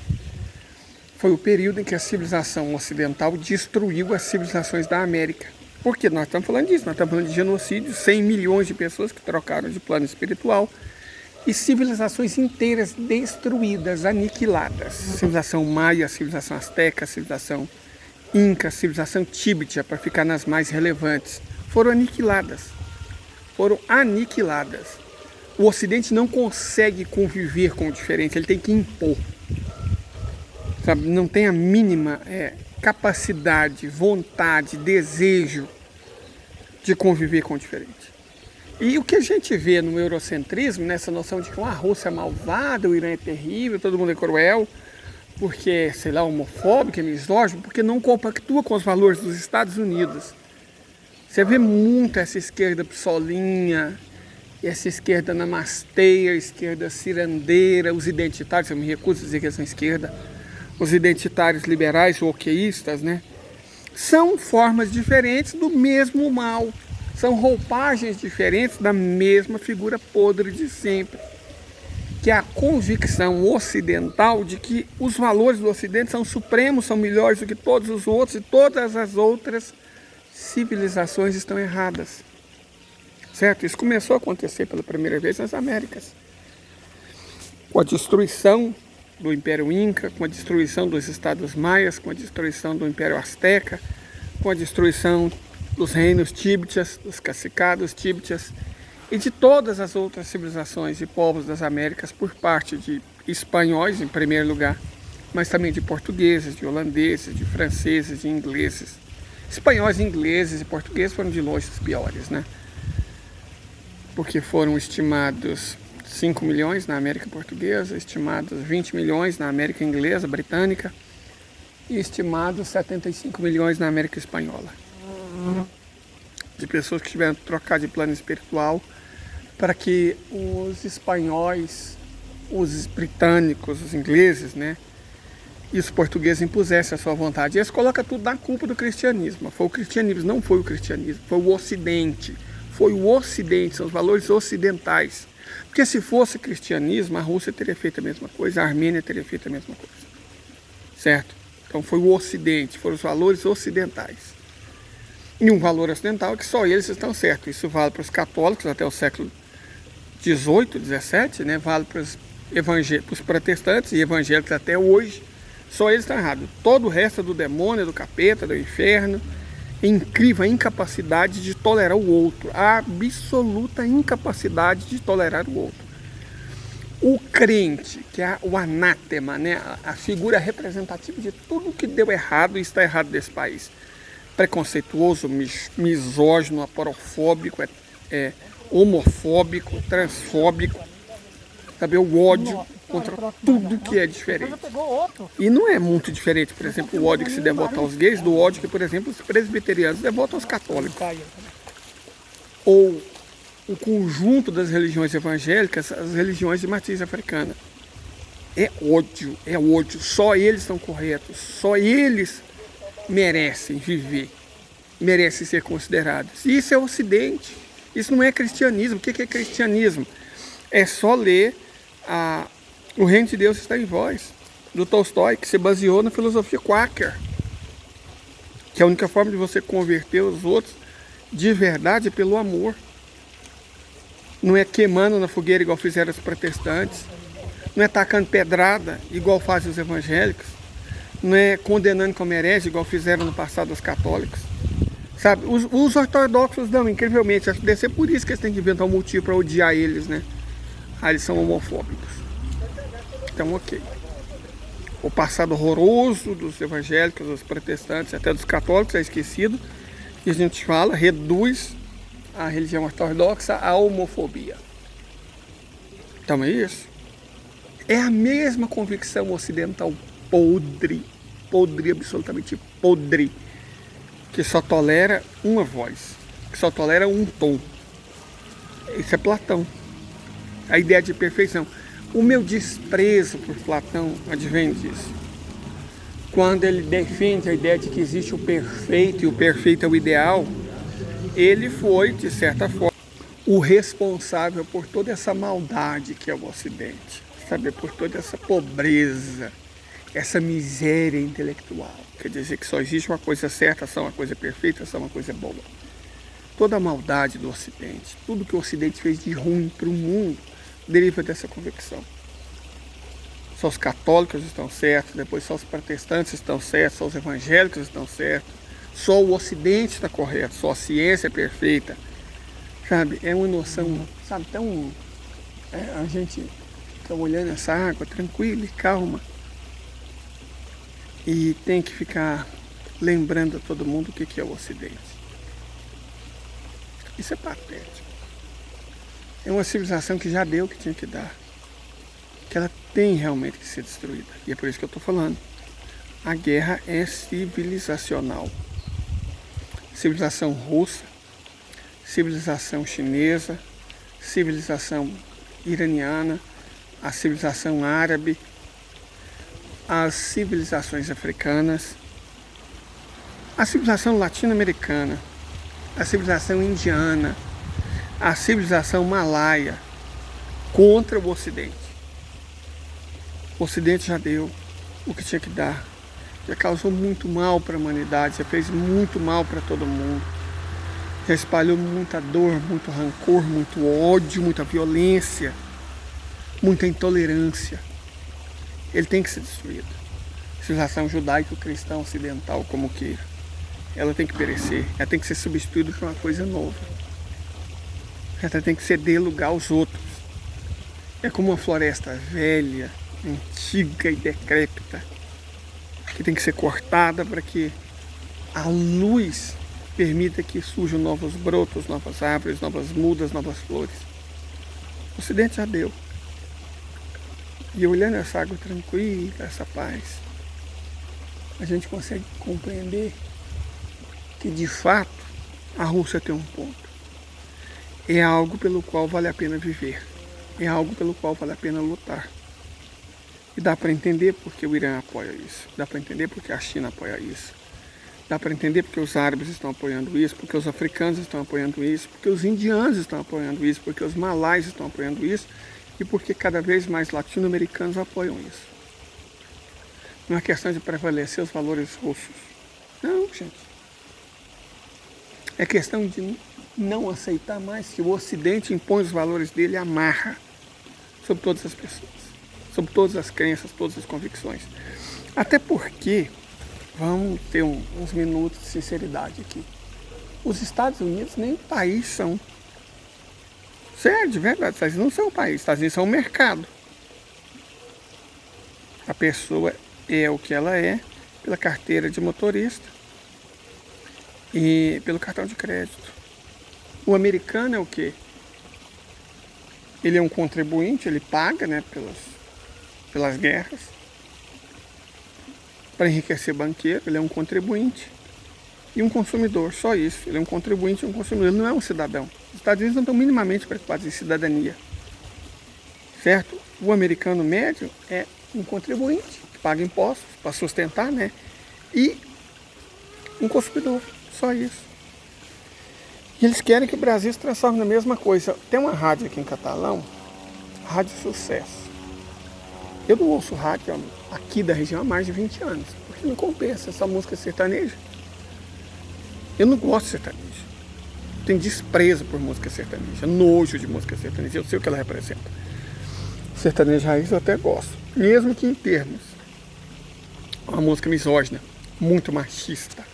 Foi o período em que a civilização ocidental destruiu as civilizações da América. Por que nós estamos falando disso? Nós estamos falando de genocídio, 100 milhões de pessoas que trocaram de plano espiritual e civilizações inteiras destruídas, aniquiladas. Civilização maia, civilização asteca, civilização inca, civilização tíbeta, para ficar nas mais relevantes, foram aniquiladas. Foram aniquiladas. O Ocidente não consegue conviver com o diferente, ele tem que impor. Sabe? Não tem a mínima capacidade, vontade, desejo de conviver com o diferente. E o que a gente vê no eurocentrismo, nessa noção de que a Rússia é malvada, o Irã é terrível, todo mundo é cruel, porque, sei lá, homofóbico, é misógino, porque não compactua com os valores dos Estados Unidos. Você vê muito essa esquerda psolinha, essa esquerda namasteia, esquerda cirandeira, os identitários, eu me recuso a dizer que eles são esquerda, os identitários liberais, wokeístas, né? São formas diferentes do mesmo mal, são roupagens diferentes da mesma figura podre de sempre, que é a convicção ocidental de que os valores do Ocidente são supremos, são melhores do que todos os outros e todas as outras civilizações estão erradas. Certo? Isso começou a acontecer pela primeira vez nas Américas. Com a destruição do Império Inca, com a destruição dos Estados Maias, com a destruição do Império Azteca, com a destruição dos reinos tíbetas, dos cacicados tíbetas e de todas as outras civilizações e povos das Américas por parte de espanhóis, em primeiro lugar, mas também de portugueses, de holandeses, de franceses, de ingleses. Espanhóis, ingleses e portugueses foram de longe os piores, né? Porque foram estimados 5 milhões na América Portuguesa, estimados 20 milhões na América Inglesa, Britânica e estimados 75 milhões na América Espanhola. De pessoas que tiveram que trocar de plano espiritual para que os espanhóis, os britânicos, os ingleses, né, e os portugueses impusessem a sua vontade. E eles colocam tudo na culpa do cristianismo. Foi o cristianismo, não foi o cristianismo, foi o Ocidente. Foi o Ocidente, são os valores ocidentais. Porque se fosse cristianismo, a Rússia teria feito a mesma coisa, a Armênia teria feito a mesma coisa. Certo? Então foi o Ocidente, foram os valores ocidentais. E um valor ocidental é que só eles estão certos. Isso vale para os católicos até o século XVIII, XVII, né? Vale para os protestantes e evangélicos até hoje. Só eles estão errados. Todo o resto é do demônio, do capeta, do inferno. É incrível a incapacidade de tolerar o outro. A absoluta incapacidade de tolerar o outro. O crente, que é o anátema, né? A figura representativa de tudo que deu errado e está errado nesse país. Preconceituoso, misógino, aporofóbico, homofóbico, transfóbico, sabe? O ódio contra tudo que é diferente. E não é muito diferente, por exemplo, o ódio que se devota aos gays do ódio que, por exemplo, os presbiterianos devotam aos católicos. Ou o conjunto das religiões evangélicas, as religiões de matriz africana. É ódio, é ódio. Só eles estão corretos, só eles merecem viver, merecem ser considerados. E isso é o Ocidente, isso não é cristianismo. O que é cristianismo? É só ler O Reino de Deus Está em Vós, do Tolstói, que se baseou na filosofia Quaker, que é a única forma de você converter os outros de verdade pelo amor. Não é queimando na fogueira igual fizeram os protestantes, não é tacando pedrada igual fazem os evangélicos, não é condenando como herege igual fizeram no passado os católicos. Sabe, os ortodoxos não, incrivelmente, acho que deve ser por isso que eles têm que inventar um motivo para odiar eles, né? Eles são homofóbicos. Então, ok. O passado horroroso dos evangélicos, dos protestantes, até dos católicos é esquecido. E a gente fala, reduz a religião ortodoxa à homofobia. Então é isso. É a mesma convicção ocidental podre, absolutamente podre, que só tolera uma voz, que só tolera um tom. Isso é Platão. A ideia de perfeição. O meu desprezo por Platão advém disso. Quando ele defende a ideia de que existe o perfeito e o perfeito é o ideal, ele foi, de certa forma, o responsável por toda essa maldade que é o Ocidente, sabe? Por toda essa pobreza, essa miséria intelectual. Quer dizer que só existe uma coisa certa, só uma coisa perfeita, só uma coisa boa. Toda a maldade do Ocidente, tudo que o Ocidente fez de ruim para o mundo, deriva dessa convicção. Só os católicos estão certos, depois só os protestantes estão certos, só os evangélicos estão certos, só o Ocidente está correto, só a ciência é perfeita. Sabe, é uma noção, sabe, tão... a gente fica olhando essa água tranquila e calma. E tem que ficar lembrando a todo mundo o que é o Ocidente. Isso é patético. É uma civilização que já deu o que tinha que dar. Que ela tem realmente que ser destruída. E é por isso que eu estou falando. A guerra é civilizacional. Civilização russa, civilização chinesa, civilização iraniana, a civilização árabe, as civilizações africanas, a civilização latino-americana, a civilização indiana, a civilização malaia contra o Ocidente. O Ocidente já deu o que tinha que dar, já causou muito mal para a humanidade, já fez muito mal para todo mundo, já espalhou muita dor, muito rancor, muito ódio, muita violência, muita intolerância. Ele tem que ser destruído. Civilização judaico-cristã ocidental, como queira, ela tem que perecer, ela tem que ser substituída por uma coisa nova. Ela tem que ceder lugar aos outros. É como uma floresta velha, antiga e decrépita, que tem que ser cortada para que a luz permita que surjam novos brotos, novas árvores, novas mudas, novas flores. O Ocidente já deu. E olhando essa água tranquila, essa paz, a gente consegue compreender que de fato a Rússia tem um ponto. É algo pelo qual vale a pena viver. É algo pelo qual vale a pena lutar. E dá para entender porque o Irã apoia isso. Dá para entender porque a China apoia isso. Dá para entender porque os árabes estão apoiando isso, porque os africanos estão apoiando isso, porque os indianos estão apoiando isso, porque os malaios estão apoiando isso e porque cada vez mais latino-americanos apoiam isso. Não é questão de prevalecer os valores russos. Não, gente. É questão de não aceitar mais que o Ocidente impõe os valores dele e amarra sobre todas as pessoas, sobre todas as crenças, todas as convicções. Até porque, vamos ter uns minutos de sinceridade aqui, os Estados Unidos nem país são. Sério, de verdade, os Estados Unidos não são um país, os Estados Unidos são um mercado. A pessoa é o que ela é pela carteira de motorista e pelo cartão de crédito. O americano é o quê? Ele é um contribuinte, ele paga, né, pelas guerras. Para enriquecer banqueiro, ele é um contribuinte. E um consumidor, só isso. Ele é um contribuinte e um consumidor, ele não é um cidadão. Os Estados Unidos não estão minimamente preocupados em cidadania. Certo? O americano médio é um contribuinte, que paga impostos para sustentar, né? E um consumidor, só isso. E eles querem que o Brasil se transforme na mesma coisa. Tem uma rádio aqui em Catalão, Rádio Sucesso. Eu não ouço rádio aqui da região há mais de 20 anos, porque não compensa essa música sertaneja. Eu não gosto de sertanejo. Tenho desprezo por música sertaneja, nojo de música sertaneja, eu sei o que ela representa. Sertanejo raiz eu até gosto, mesmo que em termos. Uma música misógina, muito machista.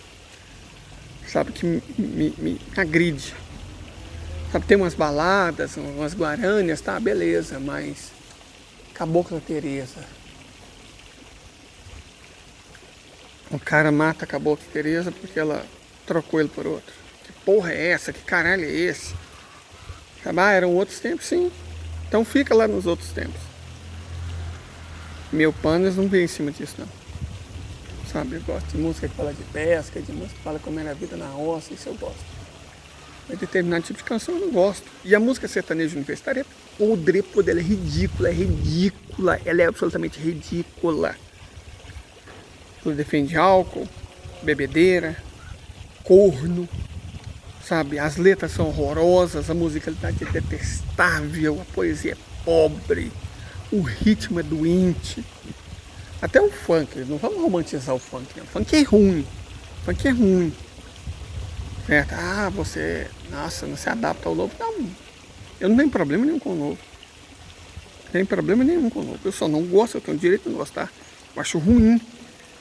Sabe, que me agride. Sabe, tem umas baladas, umas guarânias, tá, beleza, mas Cabocla Teresa. O cara mata a Cabocla Teresa porque ela trocou ele por outro. Que porra é essa? Que caralho é esse? Sabe, eram outros tempos, sim. Então fica lá nos outros tempos. Meu panos não vem em cima disso, não. Sabe, eu gosto de música que fala de pesca, de música que fala como era a vida na roça, isso eu gosto. Mas determinado tipo de canção eu não gosto. E a música sertaneja universitária é podre, ela é ridícula, ela é absolutamente ridícula. Ela defende álcool, bebedeira, corno, sabe? As letras são horrorosas, a musicalidade é detestável, a poesia é pobre, o ritmo é doente. Até o funk, não vamos romantizar o funk, não. O funk é ruim. O funk é ruim. Certo? Ah, você, nossa, não se adapta ao novo. Não, eu não tenho problema nenhum com o novo. Não tenho problema nenhum com o novo. Eu só não gosto, eu tenho o direito de não gostar. Eu acho ruim.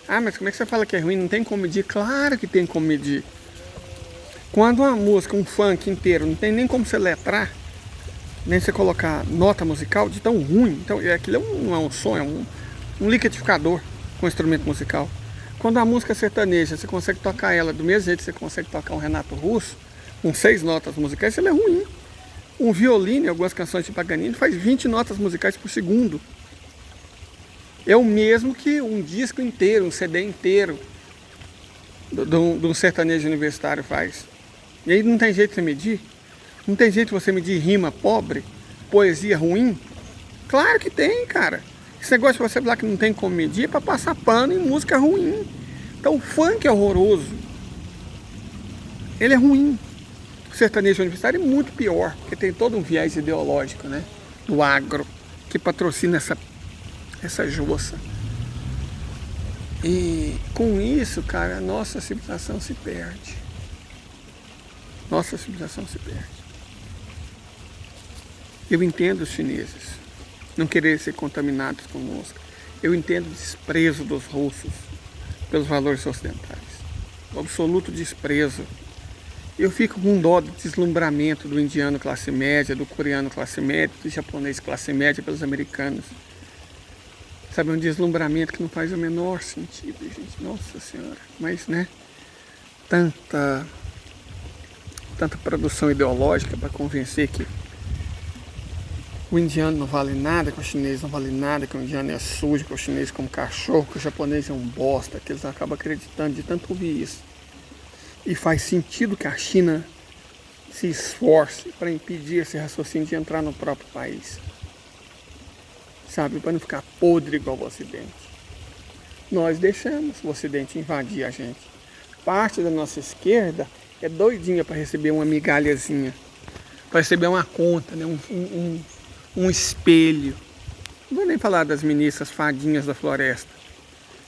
Ah, mas como é que você fala que é ruim? Não tem como medir? Claro que tem como medir. Quando uma música, um funk inteiro, não tem nem como você letrar, nem você colocar nota musical de tão ruim. Então, aquilo não é um som, é um liquidificador com instrumento musical. Quando a música é sertaneja, você consegue tocar ela do mesmo jeito que você consegue tocar um Renato Russo, com 6 notas musicais, ela é ruim. Um violino, em algumas canções de Paganini, faz 20 notas musicais por segundo. É o mesmo que um disco inteiro, um CD inteiro de um sertanejo universitário faz. E aí não tem jeito de você medir? Não tem jeito de você medir rima pobre, poesia ruim? Claro que tem, cara. Esse negócio de você falar que não tem como medir é pra passar pano em música ruim. Então o funk é horroroso. Ele é ruim. O sertanejo universitário é muito pior, porque tem todo um viés ideológico, né? Do agro, que patrocina essa jossa. E com isso, cara, a nossa civilização se perde. Nossa civilização se perde. Eu entendo os chineses não querer ser contaminados conosco. Eu entendo o desprezo dos russos pelos valores ocidentais. O absoluto desprezo. Eu fico com dó do deslumbramento do indiano classe média, do coreano classe média, do japonês classe média pelos americanos. Sabe, um deslumbramento que não faz o menor sentido, gente. Nossa Senhora. Mas, né, tanta produção ideológica para convencer que o indiano não vale nada, que o chinês não vale nada, que o indiano é sujo, que o chinês é como cachorro, que o japonês é um bosta, que eles acabam acreditando de tanto ouvir isso. E faz sentido que a China se esforce para impedir esse raciocínio de entrar no próprio país. Sabe, para não ficar podre igual o Ocidente. Nós deixamos o Ocidente invadir a gente. Parte da nossa esquerda é doidinha para receber uma migalhazinha, para receber uma conta, né? Um espelho. Não vou nem falar das ministras fadinhas da floresta.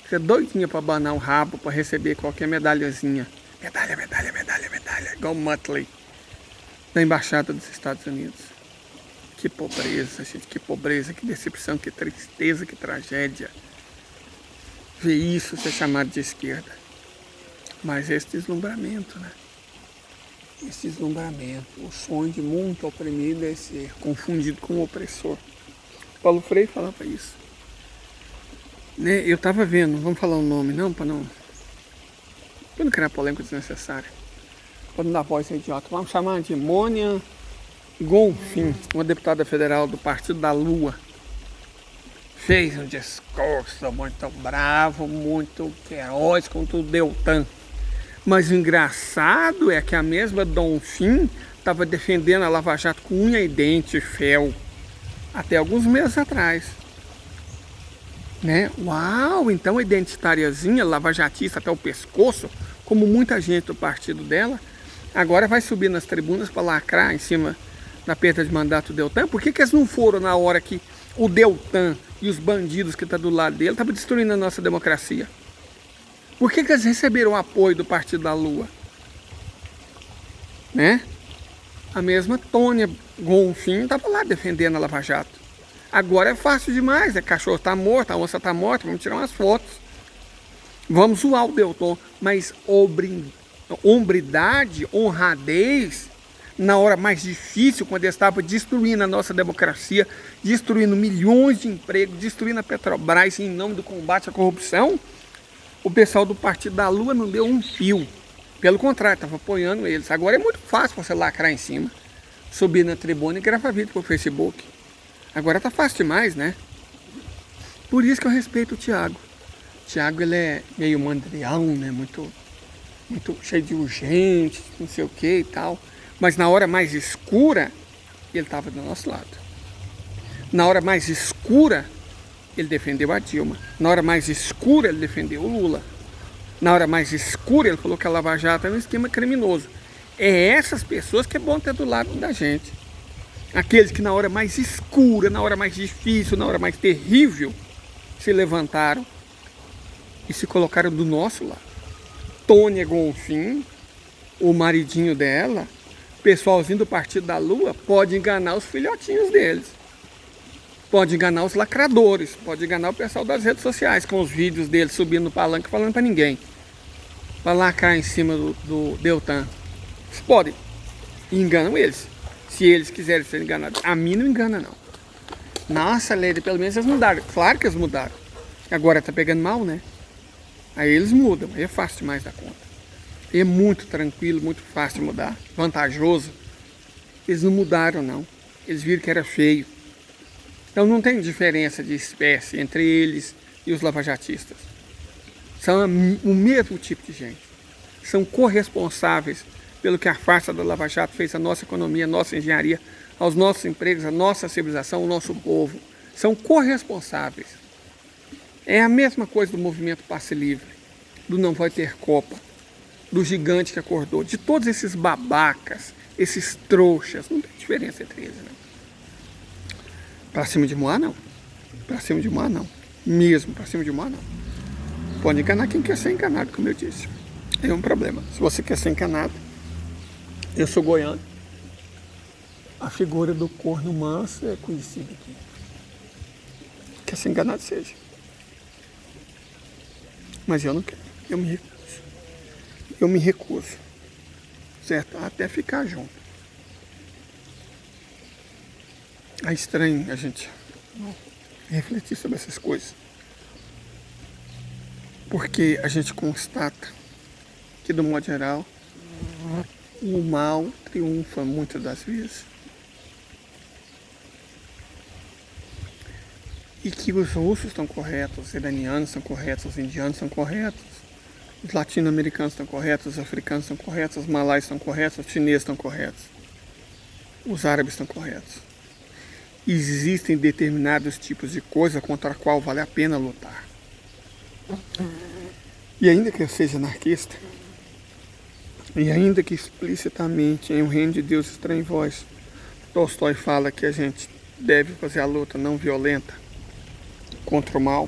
Você é doidinha para abanar o rabo para receber qualquer medalhazinha. Medalha. Igual o Muttley da Embaixada dos Estados Unidos. Que pobreza, gente. Que pobreza, que decepção, que tristeza, que tragédia. Ver isso ser chamado de esquerda. Mas esse deslumbramento, né? Esse deslumbramento, o sonho de muito oprimido é ser confundido com o opressor. Paulo Freire falava isso. Né? Eu estava vendo, não vamos falar o nome não, para não criar polêmica desnecessária. Para não dar voz a idiota. Vamos chamar de Mônia Bonfim, uma deputada federal do Partido da Lua. Fez um discurso muito bravo, muito feroz contra o Deltan. Mas o engraçado é que a mesma Bonfim estava defendendo a Lava Jato com unha e dente, fel, até alguns meses atrás. Né? Uau, então a identitariazinha, lavajatista até o pescoço, como muita gente do partido dela, agora vai subir nas tribunas para lacrar em cima da perda de mandato do Deltan. Por que eles não foram na hora que o Deltan e os bandidos que estão do lado dele estavam destruindo a nossa democracia? Por que eles receberam o apoio do Partido da Lua? Né? A mesma Tônia Bonfim estava lá defendendo a Lava Jato. Agora é fácil demais, né? Cachorro está morto, a onça está morta, vamos tirar umas fotos. Vamos zoar o Deltan, mas hombridade, honradez, na hora mais difícil, quando ele estava destruindo a nossa democracia, destruindo milhões de empregos, destruindo a Petrobras em nome do combate à corrupção, o pessoal do Partido da Lua não deu um fio. Pelo contrário, estava apoiando eles. Agora é muito fácil você lacrar em cima, subir na tribuna e gravar vídeo para o Facebook. Agora tá fácil demais, né? Por isso que eu respeito o Thiago. O Thiago, ele é meio mandrião, né? Muito cheio de urgente, não sei o que e tal. Mas na hora mais escura, ele estava do nosso lado. Na hora mais escura, ele defendeu a Dilma. Na hora mais escura, ele defendeu o Lula. Na hora mais escura, ele falou que a Lava Jato é um esquema criminoso. É essas pessoas que é bom ter do lado da gente. Aqueles que na hora mais escura, na hora mais difícil, na hora mais terrível, se levantaram e se colocaram do nosso lado. Tônia Gonfim, o maridinho dela, pessoalzinho do Partido da Lua, pode enganar os filhotinhos deles. Pode enganar os lacradores, pode enganar o pessoal das redes sociais, com os vídeos deles subindo no palanque falando pra ninguém. Pra lacrar em cima do Deltan. Eles podem. E enganam eles. Se eles quiserem ser enganados. A mim não engana, não. Nossa, Lady, pelo menos eles mudaram. Claro que eles mudaram. Agora tá pegando mal, né? Aí eles mudam. Aí é fácil demais da conta. Aí é muito tranquilo, muito fácil de mudar. Vantajoso. Eles não mudaram, não. Eles viram que era feio. Então não tem diferença de espécie entre eles e os lavajatistas. São o mesmo tipo de gente. São corresponsáveis pelo que a farsa da Lava Jato fez à nossa economia, à nossa engenharia, aos nossos empregos, à nossa civilização, ao nosso povo. São corresponsáveis. É a mesma coisa do movimento Passe Livre, do Não Vai Ter Copa, do gigante que acordou, de todos esses babacas, esses trouxas. Não tem diferença entre eles, né? Pra cima de Moá, não. Pra cima de Moá, não. Mesmo pra cima de Moá, não. Pode enganar quem quer ser enganado, como eu disse. É um problema. Se você quer ser enganado, eu sou goiano. A figura do corno manso é conhecida aqui. Quer ser enganado, seja. Mas eu não quero. Eu me recuso. Eu me recuso. Certo? Até ficar junto. É estranho a gente refletir sobre essas coisas. Porque a gente constata que, do modo geral, o mal triunfa muitas das vezes. E que os russos estão corretos, os iranianos estão corretos, os indianos estão corretos, os latino-americanos estão corretos, os africanos estão corretos, os malaios estão corretos, os chineses estão corretos, os árabes estão corretos. Existem determinados tipos de coisa contra a qual vale a pena lutar. E ainda que eu seja anarquista, e ainda que explicitamente em O Reino de Deus está em vós, Tolstói fala que a gente deve fazer a luta não violenta contra o mal.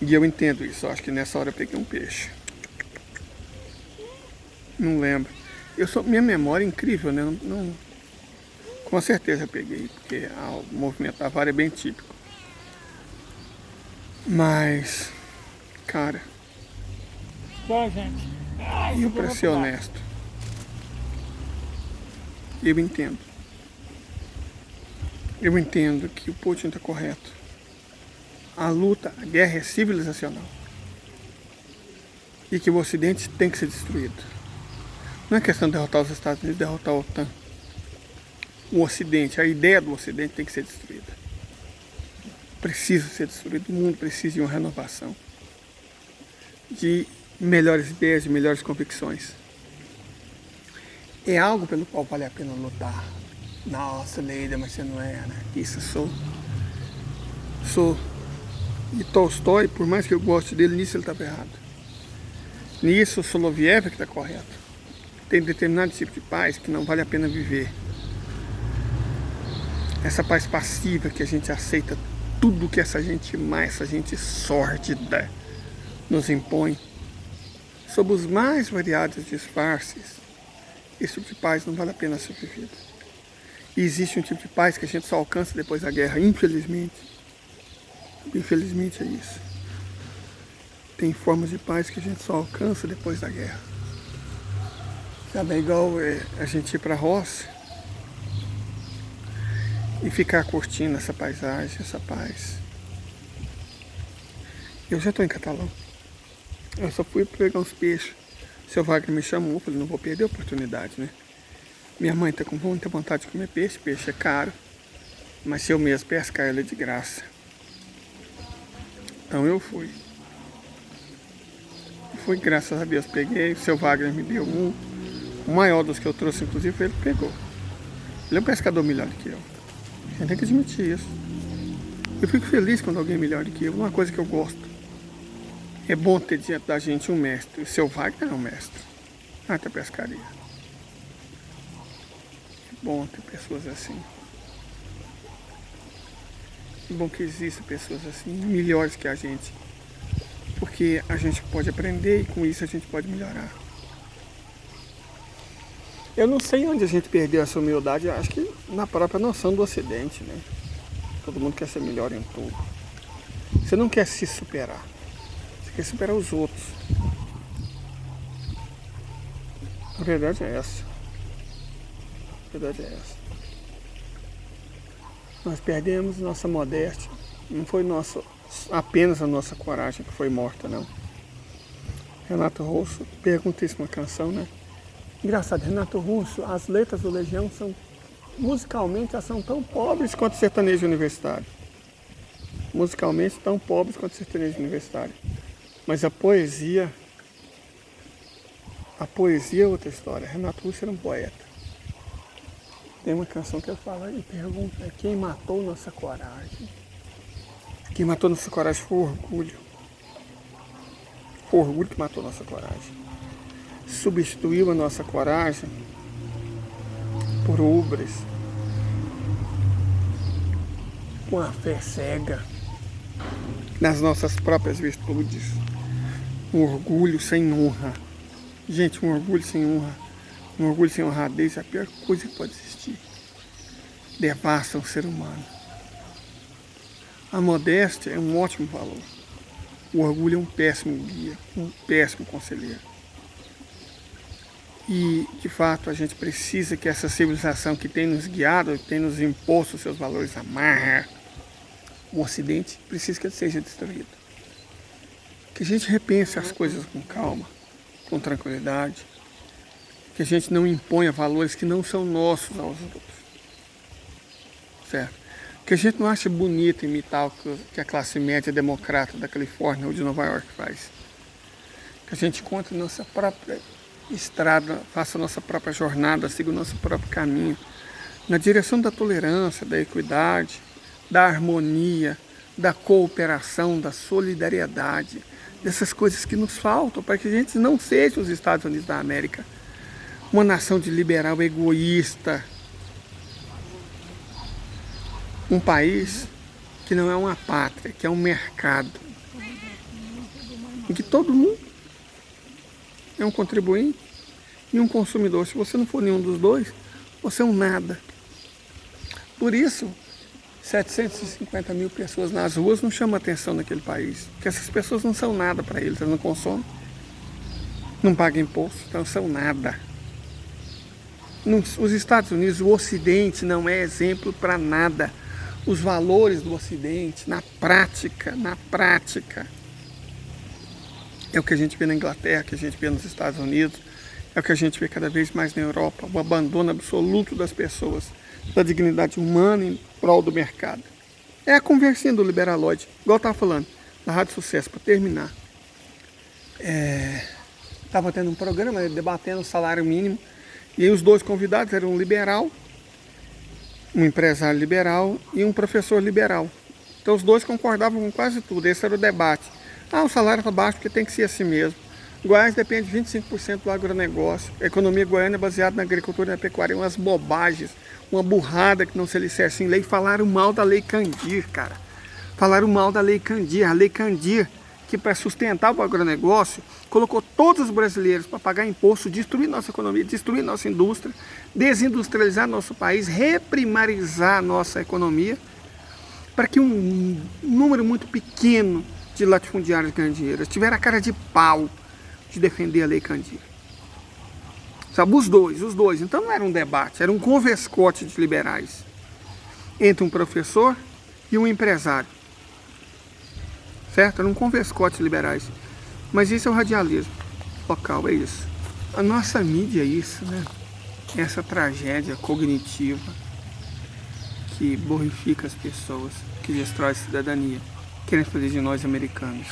E eu entendo isso. Eu acho que nessa hora eu peguei um peixe. Não lembro. Minha memória é incrível, né? Com certeza eu peguei, porque o movimento da vara é bem típico. Mas, cara, Bom, gente. eu, pra ser honesto, eu entendo. Eu entendo que o Putin está correto. A luta, a guerra é civilizacional. E que o Ocidente tem que ser destruído. Não é questão de derrotar os Estados Unidos, derrotar a OTAN. O Ocidente, a ideia do Ocidente tem que ser destruída. Precisa ser destruído. O mundo precisa de uma renovação. De melhores ideias, de melhores convicções. É algo pelo qual vale a pena lutar. Nossa, Leida, mas você não é anarquista. Sou. E Tolstói, por mais que eu goste dele, nisso ele estava errado. Nisso o Soloviev que está correto. Tem determinado tipo de paz que não vale a pena viver. Essa paz passiva que a gente aceita tudo que essa gente má, essa gente sórdida nos impõe, sob os mais variados disfarces. Esse tipo de paz não vale a pena ser vivido. E existe um tipo de paz que a gente só alcança depois da guerra, infelizmente. Infelizmente é isso. Tem formas de paz que a gente só alcança depois da guerra. Sabe, é igual a gente ir pra roça e ficar curtindo essa paisagem, essa paz. Eu já estou em Catalão. Eu só fui pegar uns peixes. O seu Wagner me chamou, eu falei, não vou perder a oportunidade, né? Minha mãe está com muita vontade de comer peixe, peixe é caro. Mas se eu mesmo pescar, ele é de graça. Então eu fui. Fui, graças a Deus, peguei. O seu Wagner me deu um. O maior dos que eu trouxe, inclusive, ele pegou. Ele é um pescador melhor do que eu. Eu tenho que admitir isso. Eu fico feliz quando alguém é melhor do que eu. Uma coisa que eu gosto. É bom ter diante da gente um mestre. O seu Wagner é um mestre. Mata a pescaria. É bom ter pessoas assim. É bom que existam pessoas assim, melhores que a gente. Porque a gente pode aprender e com isso a gente pode melhorar. Eu não sei onde a gente perdeu essa humildade, acho que na própria noção do Ocidente, né? Todo mundo quer ser melhor em tudo. Você não quer se superar, você quer superar os outros. A verdade é essa. A verdade é essa. Nós perdemos nossa modéstia. Não foi apenas a nossa coragem que foi morta, não. Renato Russo, perguntíssima canção, né? Engraçado, Renato Russo, as letras do Legião são, musicalmente, elas são tão pobres quanto sertanejo universitário. Musicalmente, tão pobres quanto sertanejo universitário. Mas a poesia é outra história. Renato Russo era um poeta. Tem uma canção que eu falo e pergunta, quem matou nossa coragem? Quem matou nossa coragem foi o orgulho. Foi o orgulho que matou nossa coragem. Substituiu a nossa coragem por ubres, com a fé cega nas nossas próprias virtudes, um orgulho sem honra. Gente, um orgulho sem honra, um orgulho sem honradez é a pior coisa que pode existir. Devasta o ser humano. A modéstia é um ótimo valor. O orgulho é um péssimo guia, um péssimo conselheiro. E, de fato, a gente precisa que essa civilização que tem nos guiado, que tem nos imposto seus valores amarra, o Ocidente, precisa que ele seja destruído. Que a gente repense as coisas com calma, com tranquilidade. Que a gente não imponha valores que não são nossos aos outros. Certo? Que a gente não ache bonito imitar o que a classe média democrata da Califórnia ou de Nova York faz. Que a gente encontre nossa própria estrada, faça a nossa própria jornada, siga o nosso próprio caminho, na direção da tolerância, da equidade, da harmonia, da cooperação, da solidariedade, dessas coisas que nos faltam para que a gente não seja os Estados Unidos da América, uma nação de liberal egoísta, um país que não é uma pátria, que é um mercado, em que todo mundo é um contribuinte e um consumidor. Se você não for nenhum dos dois, você é um nada. Por isso, 750 mil pessoas nas ruas não chamam atenção naquele país, porque essas pessoas não são nada para eles, elas não consomem, não pagam imposto, então são nada. Os Estados Unidos, o Ocidente não é exemplo para nada. Os valores do Ocidente, na prática, é o que a gente vê na Inglaterra, que a gente vê nos Estados Unidos, é o que a gente vê cada vez mais na Europa, o abandono absoluto das pessoas, da dignidade humana em prol do mercado. É a conversinha do liberaloide, igual eu estava falando, da Rádio Sucesso, para terminar. Estava tendo um programa debatendo o salário mínimo, e aí os dois convidados eram um liberal, um empresário liberal e um professor liberal. Então os dois concordavam com quase tudo, esse era o debate. O salário está baixo porque tem que ser assim mesmo. Goiás depende de 25% do agronegócio. A economia goiana é baseada na agricultura e na pecuária. Umas bobagens, uma burrada que não se alicerce em lei. Falaram mal da Lei Candir, cara. Falaram mal da Lei Candir. A Lei Candir, que para sustentar o agronegócio, colocou todos os brasileiros para pagar imposto, destruir nossa economia, destruir nossa indústria, desindustrializar nosso país, reprimarizar nossa economia, para que um número muito pequeno de latifundiários ganhem dinheiro. Tiveram a cara de pau de defender a Lei Candir. Sabe, os dois. Então não era um debate, era um converscote de liberais entre um professor e um empresário. Certo? Era um converscote de liberais. Mas isso é o radialismo local, é isso. A nossa mídia é isso, né? Essa tragédia cognitiva que borrifica as pessoas, que destrói a cidadania, querendo fazer de nós americanos.